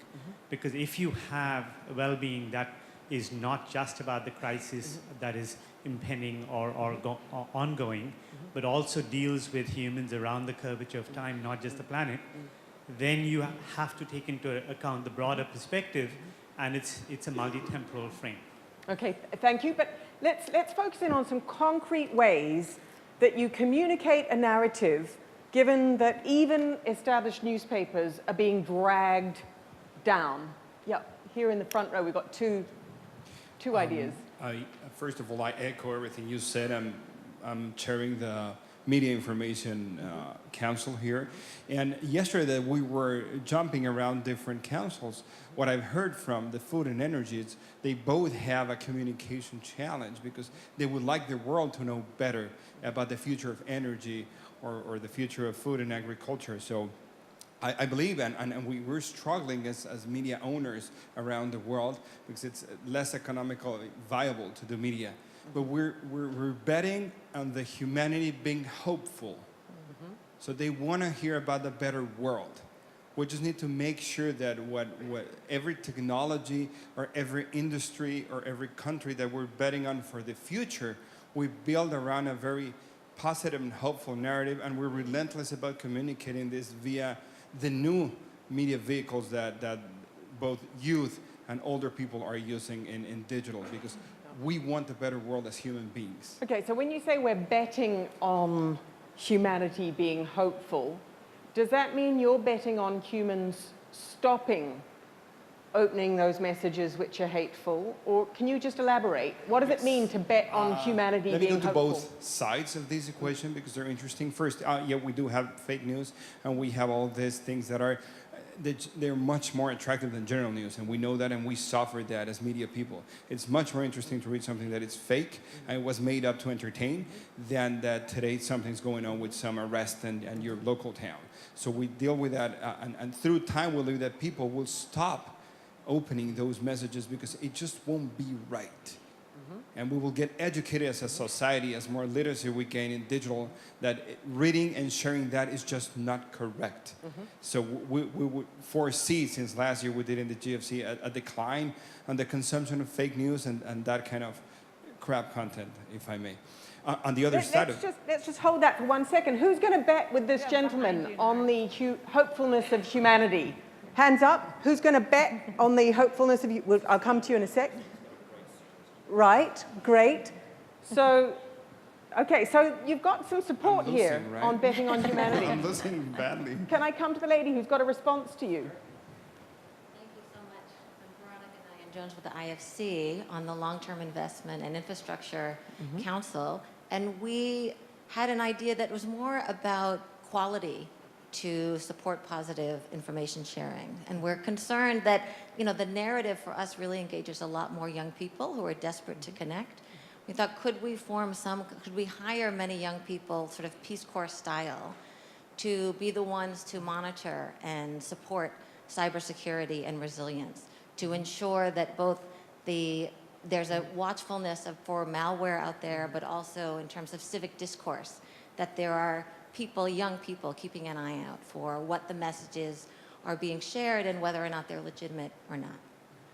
Because if you have a well-being that is not just about the crisis that is impending or ongoing, but also deals with humans around the curvature of time, not just the planet, then you have to take into account the broader perspective, and it's a multi-temporal frame. Okay, thank you. But let's focus in on some concrete ways that you communicate a narrative, given that even established newspapers are being dragged down. Yeah, here in the front row, we've got two ideas. First of all, I echo everything you said. I'm chairing the Media Information Council here. And yesterday we were jumping around different councils. What I've heard from the food and energy is they both have a communication challenge because they would like the world to know better about the future of energy or the future of food and agriculture. So I believe, and we're struggling as media owners around the world because it's less economically viable to do media. But we're betting on the humanity being hopeful. So they want to hear about the better world. We just need to make sure that what every technology or every industry or every country that we're betting on for the future, we build around a very positive and hopeful narrative, and we're relentless about communicating this via the new media vehicles that both youth and older people are using in digital, because we want a better world as human beings. Okay, so when you say we're betting on humanity being hopeful, does that mean you're betting on humans stopping opening those messages which are hateful? Or can you just elaborate? What does it mean to bet on humanity being hopeful? Let me go to both sides of this equation because they're interesting. First, yeah, we do have fake news, and we have all these things that are they're much more attractive than general news, and we know that, and we suffer that as media people. It's much more interesting to read something that is fake and it was made up to entertain than that today something's going on with some arrest in your local town. So we deal with that, and through time we believe that people will stop opening those messages because it just won't be right. And we will get educated as a society, as more literacy we gain in digital, that reading and sharing that is just not correct. So we would foresee, since last year we did in the GFC, a decline on the consumption of fake news and that kind of crap content, if I may. On the other side of it. Let's just hold that for 1 second. Who's going to bet with this gentleman on the hopefulness of humanity? Hands up. Who's going to bet on the hopefulness of you? Well, I'll come to you in a sec. Right, great. So, okay, so you've got some support here on betting on humanity. I'm losing badly. Can I come to the lady who's got a response to you? Thank you so much. I'm Veronica Jones with the IFC on the Long-Term Investment and Infrastructure Council, and we had an idea that was more about quality to support positive information sharing. And we're concerned that, the narrative for us really engages a lot more young people who are desperate to connect. We thought, could we hire many young people, sort of Peace Corps style, to be the ones to monitor and support cybersecurity and resilience, to ensure that both there's a watchfulness for malware out there, but also in terms of civic discourse, that there are people, young people, keeping an eye out for what the messages are being shared and whether or not they're legitimate or not.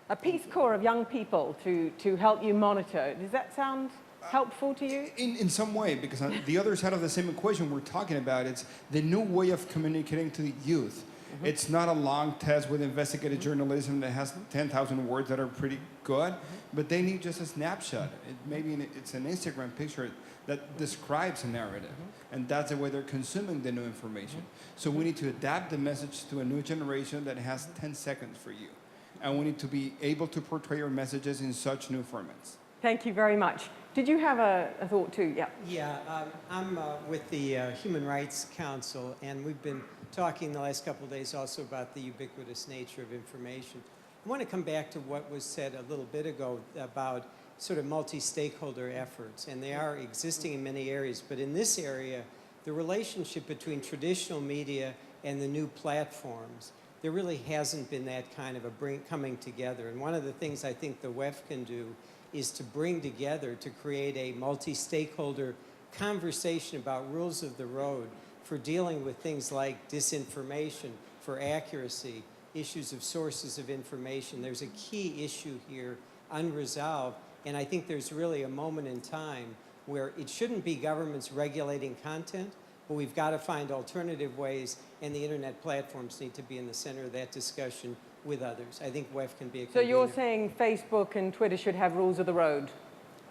A Peace Corps of young people to help you monitor. Does that sound helpful to you? In some way, because on the other side of the same equation we're talking about, it's the new way of communicating to the youth. Mm-hmm. It's not a long test with investigative journalism that has 10,000 words that are pretty good, but they need just a snapshot. Maybe it's an Instagram picture that describes a narrative, and that's the way they're consuming the new information. So we need to adapt the message to a new generation that has 10 seconds for you. And we need to be able to portray our messages in such new formats. Thank you very much. Did you have a thought too? Yeah. Yeah, I'm with the Human Rights Council, and we've been talking the last couple of days also about the ubiquitous nature of information. I want to come back to what was said a little bit ago about sort of multi-stakeholder efforts, and they are existing in many areas, but in this area, the relationship between traditional media and the new platforms, there really hasn't been that kind of a coming together. And one of the things I think the WEF can do is to bring together, to create a multi-stakeholder conversation about rules of the road for dealing with things like disinformation, for accuracy, issues of sources of information. There's a key issue here, unresolved, and I think there's really a moment in time where it shouldn't be governments regulating content, but we've got to find alternative ways, and the internet platforms need to be in the center of that discussion with others. I think WEF can be a convener. So you're saying Facebook and Twitter should have rules of the road?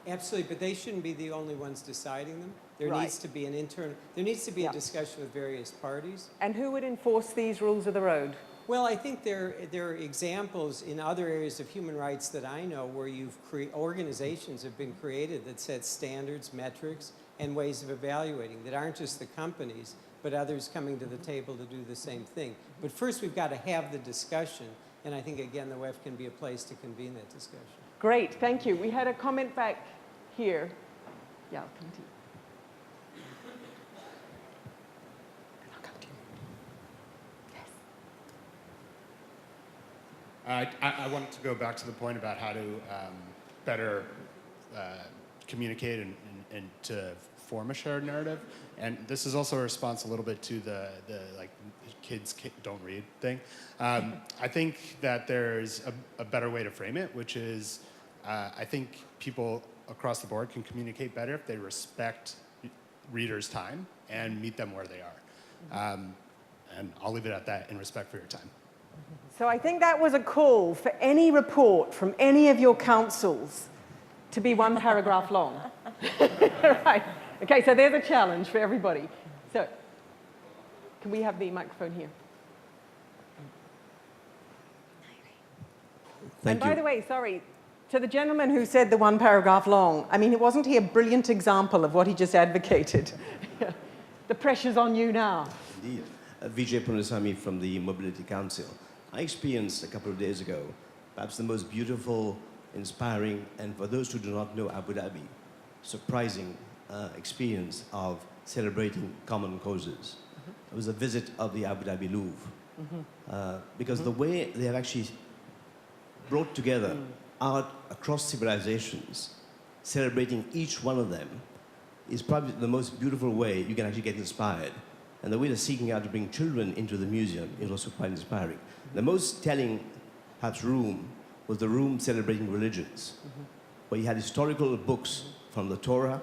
Absolutely, but they shouldn't be the only ones deciding them. There Right. needs to be an there needs to be a discussion with various parties. And who would enforce these rules of the road? Well, I think there are examples in other areas of human rights that I know where organizations have been created that set standards, metrics, and ways of evaluating that aren't just the companies, but others coming to the table to do the same thing. But first, we've got to have the discussion, and I think, again, the WEF can be a place to convene that discussion. Great, thank you. We had a comment back here. Yeah, I'll come to you. I wanted to go back to the point about how to better communicate and to form a shared narrative. And this is also a response a little bit to the like kids don't read thing. I think that there's a better way to frame it, which is I think people across the board can communicate better if they respect readers' time and meet them where they are. And I'll leave it at that in respect for your time. So I think that was a call for any report from any of your councils to be one paragraph long. Right. Okay, so there's a challenge for everybody. So can we have the microphone here? Thank you. By the way, sorry, to the gentleman who said the one paragraph long, I mean, wasn't he a brilliant example of what he just advocated? The pressure's on you now. Indeed. Vijay Punasamy from the Mobility Council. I experienced a couple of days ago perhaps the most beautiful, inspiring, and for those who do not know Abu Dhabi, surprising experience of celebrating common causes. It was a visit of the Abu Dhabi Louvre. Because the way they have actually brought together art across civilizations, celebrating each one of them, is probably the most beautiful way you can actually get inspired. And the way they're seeking out to bring children into the museum is also quite inspiring. The most telling, perhaps, room was the room celebrating religions, where you had historical books from the Torah,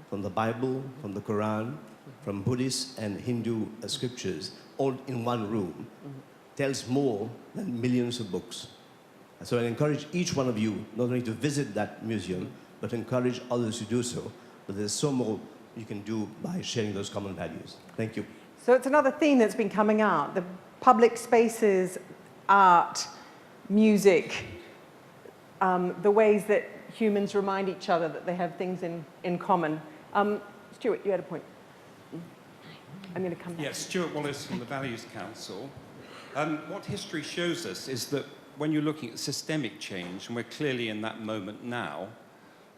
from the Bible, from the Quran, from Buddhist and Hindu scriptures, all in one room, tells more than millions of books. So I encourage each one of you not only to visit that museum, but encourage others to do so. But there's so more you can do by sharing those common values. Thank you. So it's another theme that's been coming out, the public spaces, art, music, the ways that humans remind each other that they have things in common. Stuart, you had a point. I'm going to come back. Yes, Stuart Wallace from the Values Council. What history shows us is that when you're looking at systemic change, and we're clearly in that moment now,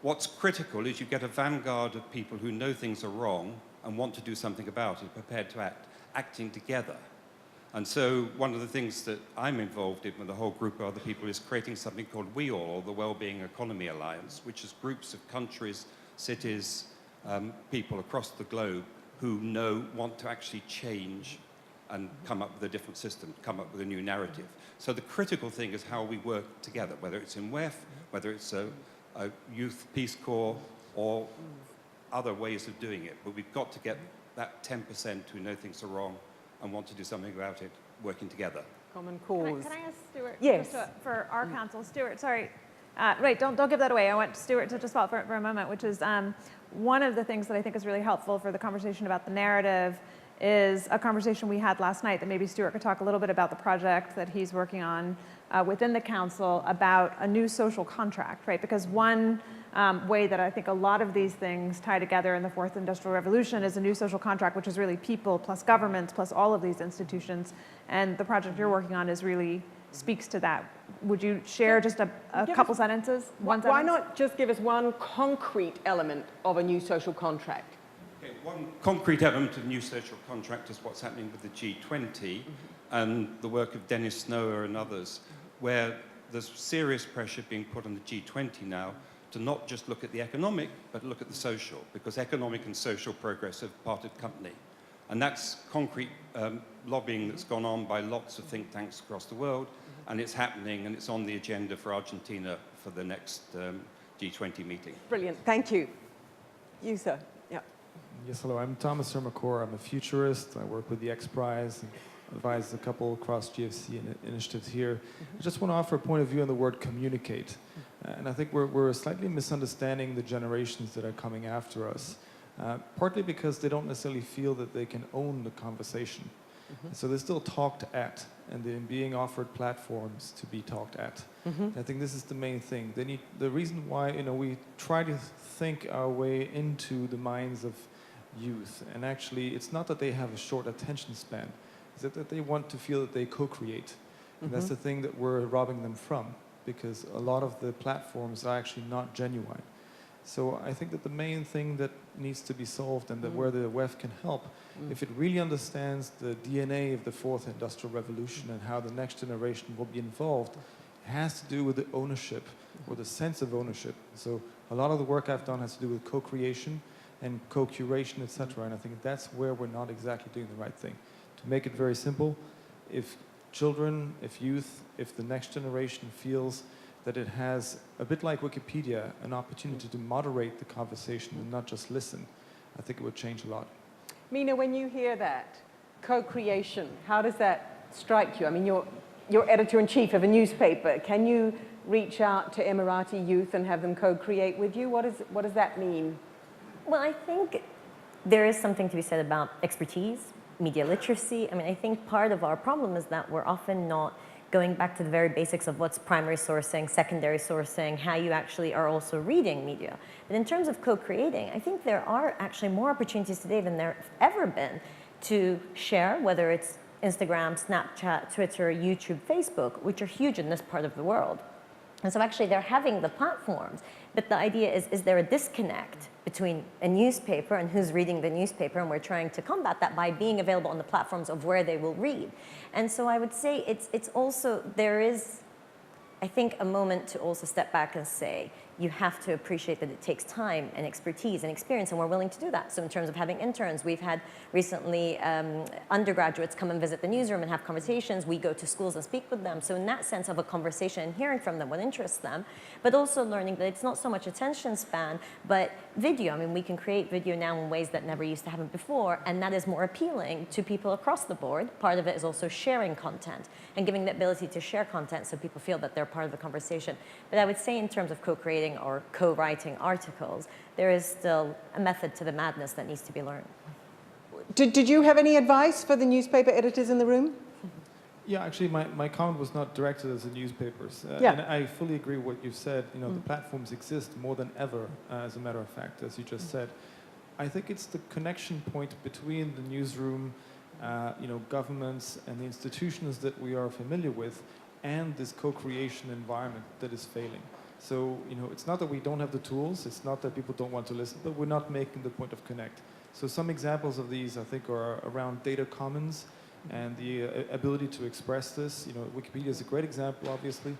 What's critical is you get a vanguard of people who know things are wrong and want to do something about it, prepared to act, acting together. And so one of the things that I'm involved in with a whole group of other people is creating something called We All, or the Wellbeing Economy Alliance, which is groups of countries, cities, people across the globe who want to actually change and come up with a different system, come up with a new narrative. So the critical thing is how we work together, whether it's in WEF, whether it's a youth Peace Corps, or other ways of doing it. But we've got to get that 10% who know things are wrong and want to do something about it, working together. Common cause. Can I ask Stuart? Yes. Just for our council, Stuart, sorry. Wait, don't give that away. I want Stuart to just follow for a moment, which is one of the things that I think is really helpful for the conversation about the narrative is a conversation we had last night that maybe Stuart could talk a little bit about the project that he's working on within the council about a new social contract, right? Because one way that I think a lot of these things tie together in the fourth industrial revolution is a new social contract, which is really people plus governments plus all of these institutions. And the project you're working on is really speaks to that. Would you share just a couple sentences? Why not just give us one concrete element of a new social contract? Okay, one concrete element of new social contract is what's happening with the G20 and the work of Dennis Snower and others, where there's serious pressure being put on the G20 now to not just look at the economic, but look at the social, because economic and social progress have parted company. And that's concrete lobbying that's gone on by lots of think tanks across the world, and it's happening, and it's on the agenda for Argentina for the next G20 meeting. Brilliant, thank you. You, sir. Yeah. Yes, hello, I'm Thomas Sermacore. I'm a futurist. I work with the X Prize and advise a couple cross GFC initiatives here. I just want to offer a point of view on the word communicate. And I think we're slightly misunderstanding the generations that are coming after us, partly because they don't necessarily feel that they can own the conversation. So they're still talked at, and they're being offered platforms to be talked at. I think this is the main thing. The reason why we try to think our way into the minds of youth, and actually it's not that they have a short attention span, it's that they want to feel that they co-create. And that's the thing that we're robbing them from, because a lot of the platforms are actually not genuine. So I think that the main thing that needs to be solved, and that where the WEF can help, if it really understands the DNA of the fourth industrial revolution and how the next generation will be involved, it has to do with the ownership, or the sense of ownership. So a lot of the work I've done has to do with co-creation and co-curation, etc. And I think that's where we're not exactly doing the right thing. To make it very simple, if children, if youth, if the next generation feels that it has, a bit like Wikipedia, an opportunity to moderate the conversation and not just listen, I think it would change a lot. Mina, when you hear that, co-creation, how does that strike you? I mean, you're editor-in-chief of a newspaper. Can you reach out to Emirati youth and have them co-create with you? What does that mean? Well, I think there is something to be said about expertise, media literacy. I mean, I think part of our problem is that we're often not going back to the very basics of what's primary sourcing, secondary sourcing, how you actually are also reading media. But in terms of co-creating, I think there are actually more opportunities today than there have ever been to share, whether it's Instagram, Snapchat, Twitter, YouTube, Facebook, which are huge in this part of the world. And so actually they're having the platforms, but the idea is there a disconnect between a newspaper and who's reading the newspaper, and we're trying to combat that by being available on the platforms of where they will read. And so I would say it's also, there is, I think, a moment to also step back and say, you have to appreciate that it takes time and expertise and experience, and we're willing to do that. So in terms of having interns, we've had recently undergraduates come and visit the newsroom and have conversations. We go to schools and speak with them. So in that sense of a conversation and hearing from them what interests them, but also learning that it's not so much attention span, but video. I mean, we can create video now in ways that never used to happen before, and that is more appealing to people across the board. Part of it is also sharing content and giving the ability to share content so people feel that they're part of the conversation. But I would say in terms of co-creating or co-writing articles, there is still a method to the madness that needs to be learned. Did you have any advice for the newspaper editors in the room? Yeah, actually, my comment was not directed at the newspapers. Yeah. And I fully agree with what you've said. You know, the platforms exist more than ever, as a matter of fact, as you just said. I think it's the connection point between the newsroom, governments and the institutions that we are familiar with, and this co-creation environment that is failing. So, you know, it's not that we don't have the tools, it's not that people don't want to listen, but we're not making the point of connect. So some examples of these, I think, are around data commons and the ability to express this. You know, Wikipedia is a great example, obviously.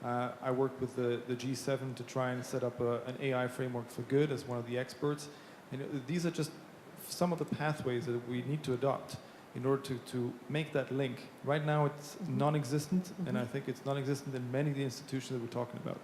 I worked with the G7 to try and set up an AI framework for good as one of the experts. And these are just some of the pathways that we need to adopt in order to make that link. Right now it's non-existent, and I think it's non-existent in many of the institutions that we're talking about.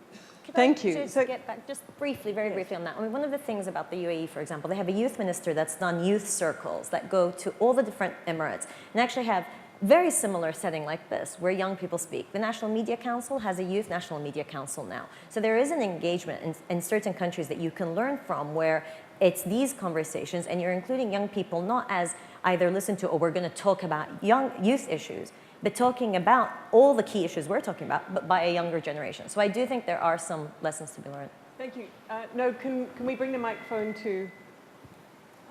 Thank you. Just get back just briefly, very briefly on that. I mean, one of the things about the UAE, for example, they have a youth minister that's done youth circles that go to all the different emirates and actually have very similar setting like this, where young people speak. The National Media Council has a Youth National Media Council now. So there is an engagement in certain countries that you can learn from where it's these conversations and you're including young people not as either listen to, or we're going to talk about youth issues, but talking about all the key issues we're talking about, but by a younger generation. So I do think there are some lessons to be learned. Thank you. No, can we bring the microphone to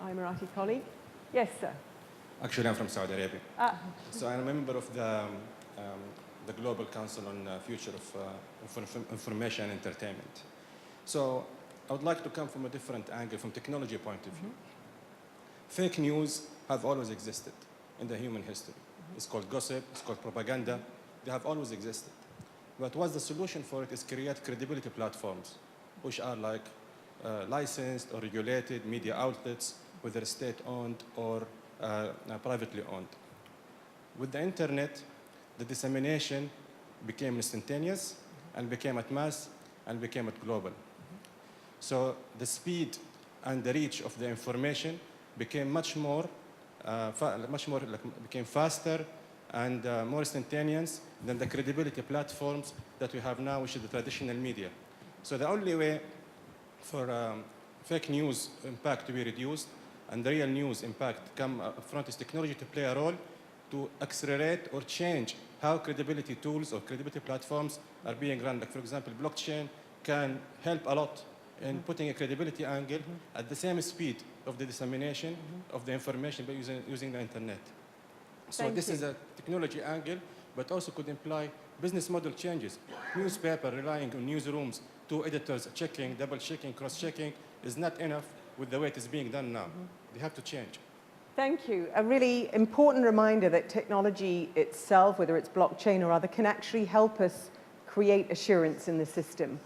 our Emirati colleague? Yes, sir. Actually, I'm from Saudi Arabia. So I'm a member of the Global Council on Future of Information and Entertainment. So I would like to come from a different angle, from technology point of view. Fake news have always existed in the human history. It's called gossip, it's called propaganda. They have always existed. But what's the solution for it is create credibility platforms, which are like licensed or regulated media outlets, whether state-owned or privately owned. With the internet, the dissemination became instantaneous and became at mass and became at global. So the speed and the reach of the information became much more became faster and more instantaneous than the credibility platforms that we have now, which is the traditional media. So the only way for fake news impact to be reduced and the real news impact come up front is technology to play a role to accelerate or change how credibility tools or credibility platforms are being run. Like, for example, blockchain can help a lot in putting a credibility angle at the same speed of the dissemination of the information by using the internet. So this is a technology angle, but also could imply business model changes. Newspaper relying on newsrooms, 2 editors checking, double checking, cross checking is not enough with the way it is being done now. They have to change. Thank you. A really important reminder that technology itself, whether it's blockchain or other, can actually help us create assurance in the system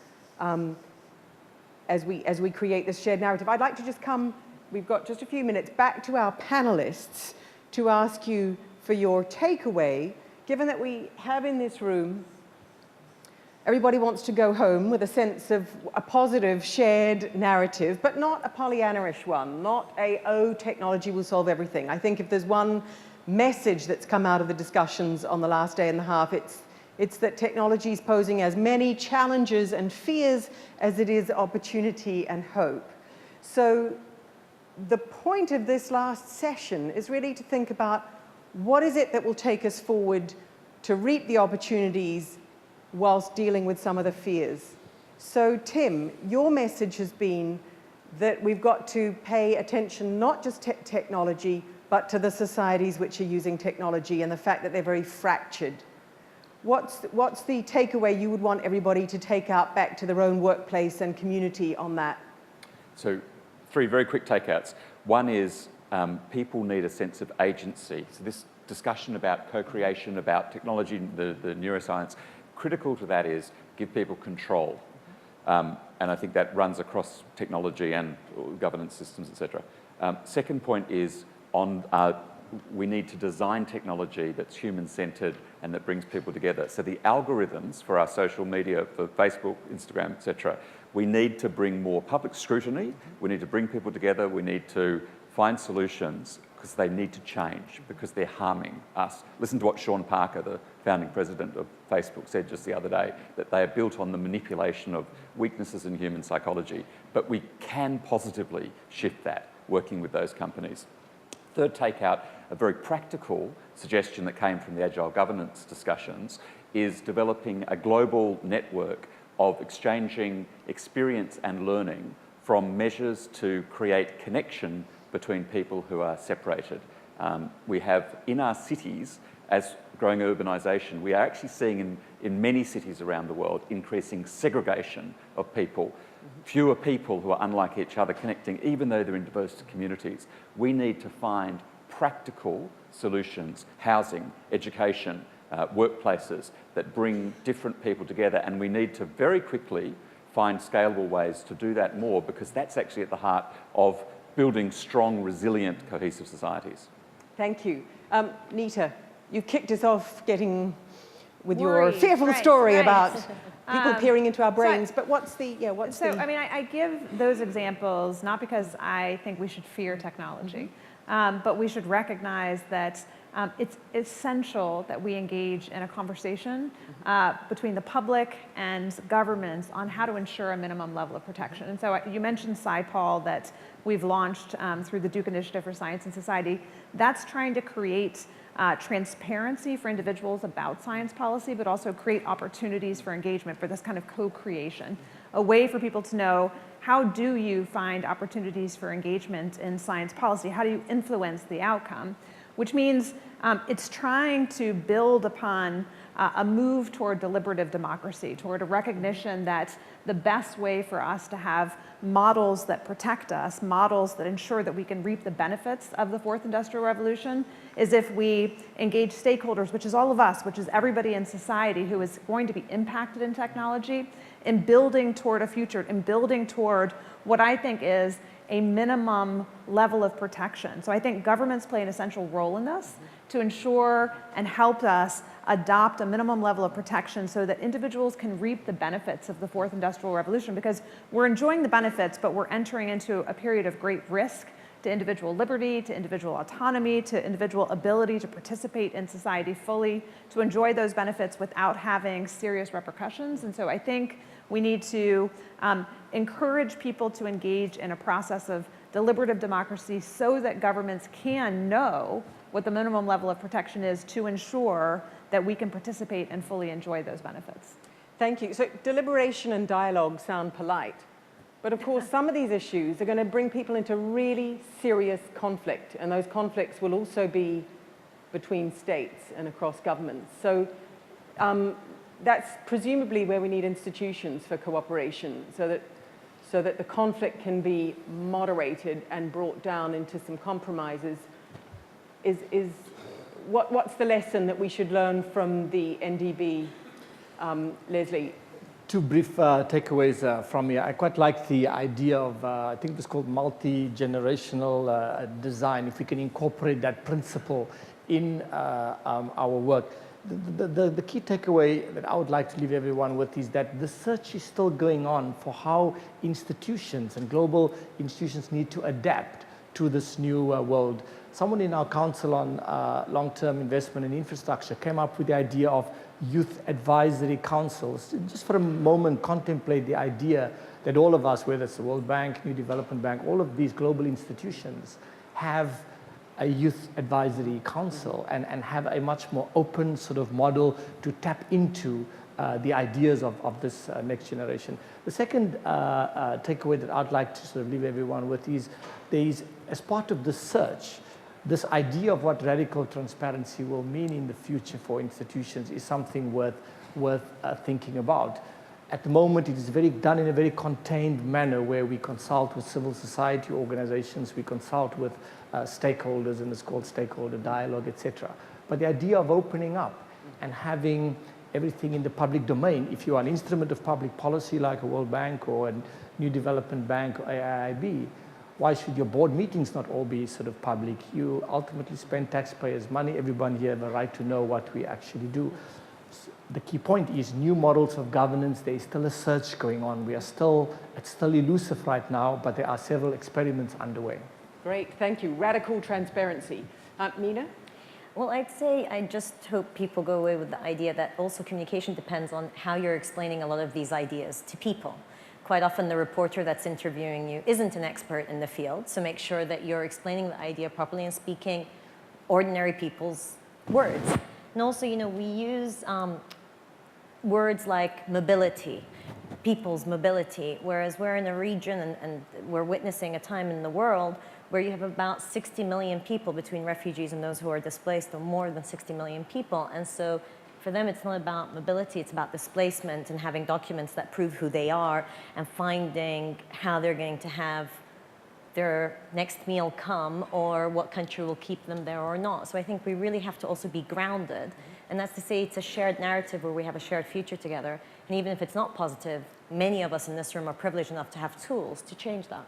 as we create this shared narrative. I'd like to just come, we've got just a few minutes, back to our panelists to ask you for your takeaway, given that we have in this room, everybody wants to go home with a sense of a positive shared narrative, but not a Pollyanna-ish one, not a, oh, technology will solve everything. I think if there's one message that's come out of the discussions on the last day and a half, it's that technology is posing as many challenges and fears as it is opportunity and hope. So the point of this last session is really to think about what is it that will take us forward to reap the opportunities whilst dealing with some of the fears. So Tim, your message has been that we've got to pay attention not just to technology, but to the societies which are using technology and the fact that they're very fractured. What's the takeaway you would want everybody to take out back to their own workplace and community on that? So 3 very quick takeouts. One is people need a sense of agency. So this discussion about co-creation, about technology, the neuroscience, critical to that is give people control. And I think that runs across technology and governance systems, etc. Second point is on we need to design technology that's human-centered and that brings people together. So the algorithms for our social media, for Facebook, Instagram, etc., we need to bring more public scrutiny, we need to bring people together, we need to find solutions because they need to change, because they're harming us. Listen to what Sean Parker, the founding president of Facebook, said just the other day, that they are built on the manipulation of weaknesses in human psychology. But we can positively shift that, working with those companies. Third takeout, a very practical suggestion that came from the Agile governance discussions, is developing a global network of exchanging experience and learning from measures to create connection between people who are separated. We have in our cities, as growing urbanisation, we are actually seeing in many cities around the world increasing segregation of people, fewer people who are unlike each other connecting, even though they're in diverse communities. We need to find practical solutions, housing, education, workplaces that bring different people together, and we need to very quickly find scalable ways to do that more, because that's actually at the heart of building strong, resilient, cohesive societies. Thank you. Nita, you kicked us off getting with Worry, your fearful right, story right. about people peering into our so brains, but what's the, I mean, I give those examples not because I think we should fear technology, but we should recognize that it's essential that we engage in a conversation between the public and governments on how to ensure a minimum level of protection. And so you mentioned SciPol that we've launched through the Duke Initiative for Science and Society. That's trying to create transparency for individuals about science policy, but also create opportunities for engagement, for this kind of co-creation, a way for people to know, how do you find opportunities for engagement in science policy? How do you influence the outcome? Which means it's trying to build upon a move toward deliberative democracy, toward a recognition that the best way for us to have models that protect us, models that ensure that we can reap the benefits of the fourth industrial revolution, is if we engage stakeholders, which is all of us, which is everybody in society who is going to be impacted in technology, in building toward a future, in building toward what I think is a minimum level of protection. So I think governments play an essential role in this to ensure and help us adopt a minimum level of protection so that individuals can reap the benefits of the fourth industrial revolution, because we're enjoying the benefits, but we're entering into a period of great risk to individual liberty, to individual autonomy, to individual ability to participate in society fully, to enjoy those benefits without having serious repercussions. And so I think we need to encourage people to engage in a process of deliberative democracy so that governments can know what the minimum level of protection is to ensure that we can participate and fully enjoy those benefits. Thank you. So deliberation and dialogue sound polite, but of course some of these issues are going to bring people into really serious conflict, and those conflicts will also be between states and across governments. So that's presumably where we need institutions for cooperation, so that the conflict can be moderated and brought down into some compromises. What's the lesson that we should learn from the NDB, Leslie? Two brief takeaways from here. I quite like the idea of, I think it's called multi-generational design, if we can incorporate that principle in our work. The key takeaway that I would like to leave everyone with is that the search is still going on for how institutions and global institutions need to adapt to this new world. Someone in our council on long-term investment in infrastructure came up with the idea of youth advisory councils. Just for a moment, contemplate the idea that all of us, whether it's the World Bank, New Development Bank, all of these global institutions have a youth advisory council and have a much more open sort of model to tap into the ideas of this next generation. The second takeaway that I'd like to sort of leave everyone with is as part of the search, this idea of what radical transparency will mean in the future for institutions is something worth thinking about. At the moment, it is done in a very contained manner where we consult with civil society organizations, we consult with stakeholders, and it's called stakeholder dialogue, etc. But the idea of opening up and having everything in the public domain, if you are an instrument of public policy like a World Bank or a New Development Bank or AIIB, why should your board meetings not all be sort of public? You ultimately spend taxpayers' money. Everyone here have a right to know what we actually do. The key point is new models of governance. There is still a search going on. It's still elusive right now, but there are several experiments underway. Great, thank you. Radical transparency. Nina? Well, I'd say I just hope people go away with the idea that also communication depends on how you're explaining a lot of these ideas to people. Quite often the reporter that's interviewing you isn't an expert in the field, so make sure that you're explaining the idea properly and speaking ordinary people's words. And also, we use words like mobility, people's mobility, whereas we're in a region and we're witnessing a time in the world where you have about 60 million people between refugees and those who are displaced, or more than 60 million people. And so for them, it's not about mobility, it's about displacement and having documents that prove who they are and finding how they're going to have their next meal come, or what country will keep them there or not. So I think we really have to also be grounded. And that's to say it's a shared narrative where we have a shared future together. And even if it's not positive, many of us in this room are privileged enough to have tools to change that.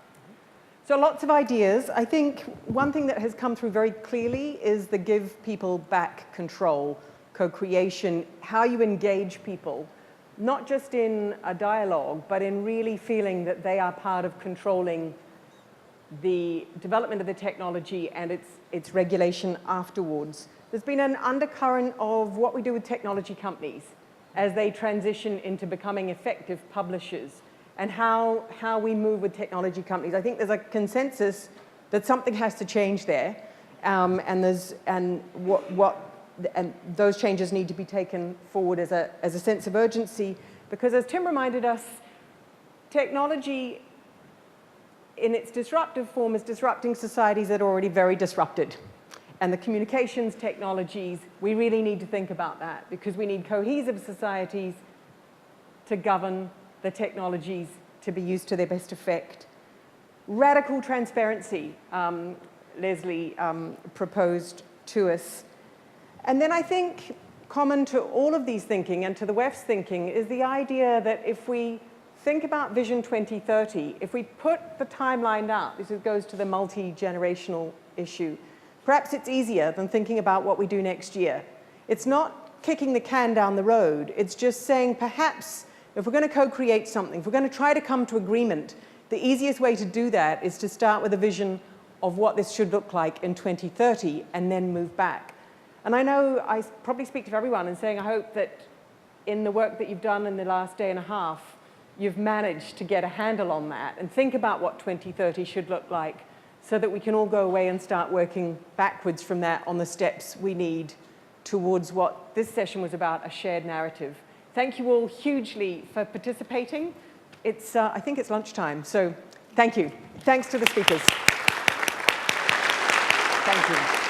So lots of ideas. I think one thing that has come through very clearly is the give people back control, co-creation, how you engage people, not just in a dialogue, but in really feeling that they are part of controlling the development of the technology and its regulation afterwards. There's been an undercurrent of what we do with technology companies as they transition into becoming effective publishers, and how we move with technology companies. I think there's a consensus that something has to change there, and those changes need to be taken forward as a sense of urgency, because as Tim reminded us, technology in its disruptive form is disrupting societies that are already very disrupted. And the communications technologies, we really need to think about that, because we need cohesive societies to govern the technologies to be used to their best effect. Radical transparency, Leslie proposed to us. And then I think common to all of these thinking and to the WEF's thinking is the idea that if we think about Vision 2030, if we put the timeline up, this goes to the multi-generational issue, perhaps it's easier than thinking about what we do next year. It's not kicking the can down the road. It's just saying perhaps if we're going to co-create something, if we're going to try to come to agreement, the easiest way to do that is to start with a vision of what this should look like in 2030 and then move back. And I know I probably speak for everyone in saying I hope that in the work that you've done in the last day and a half, you've managed to get a handle on that and think about what 2030 should look like, so that we can all go away and start working backwards from that on the steps we need towards what this session was about, a shared narrative. Thank you all hugely for participating. I think it's lunchtime, so thank you. Thanks to the speakers. Thank you.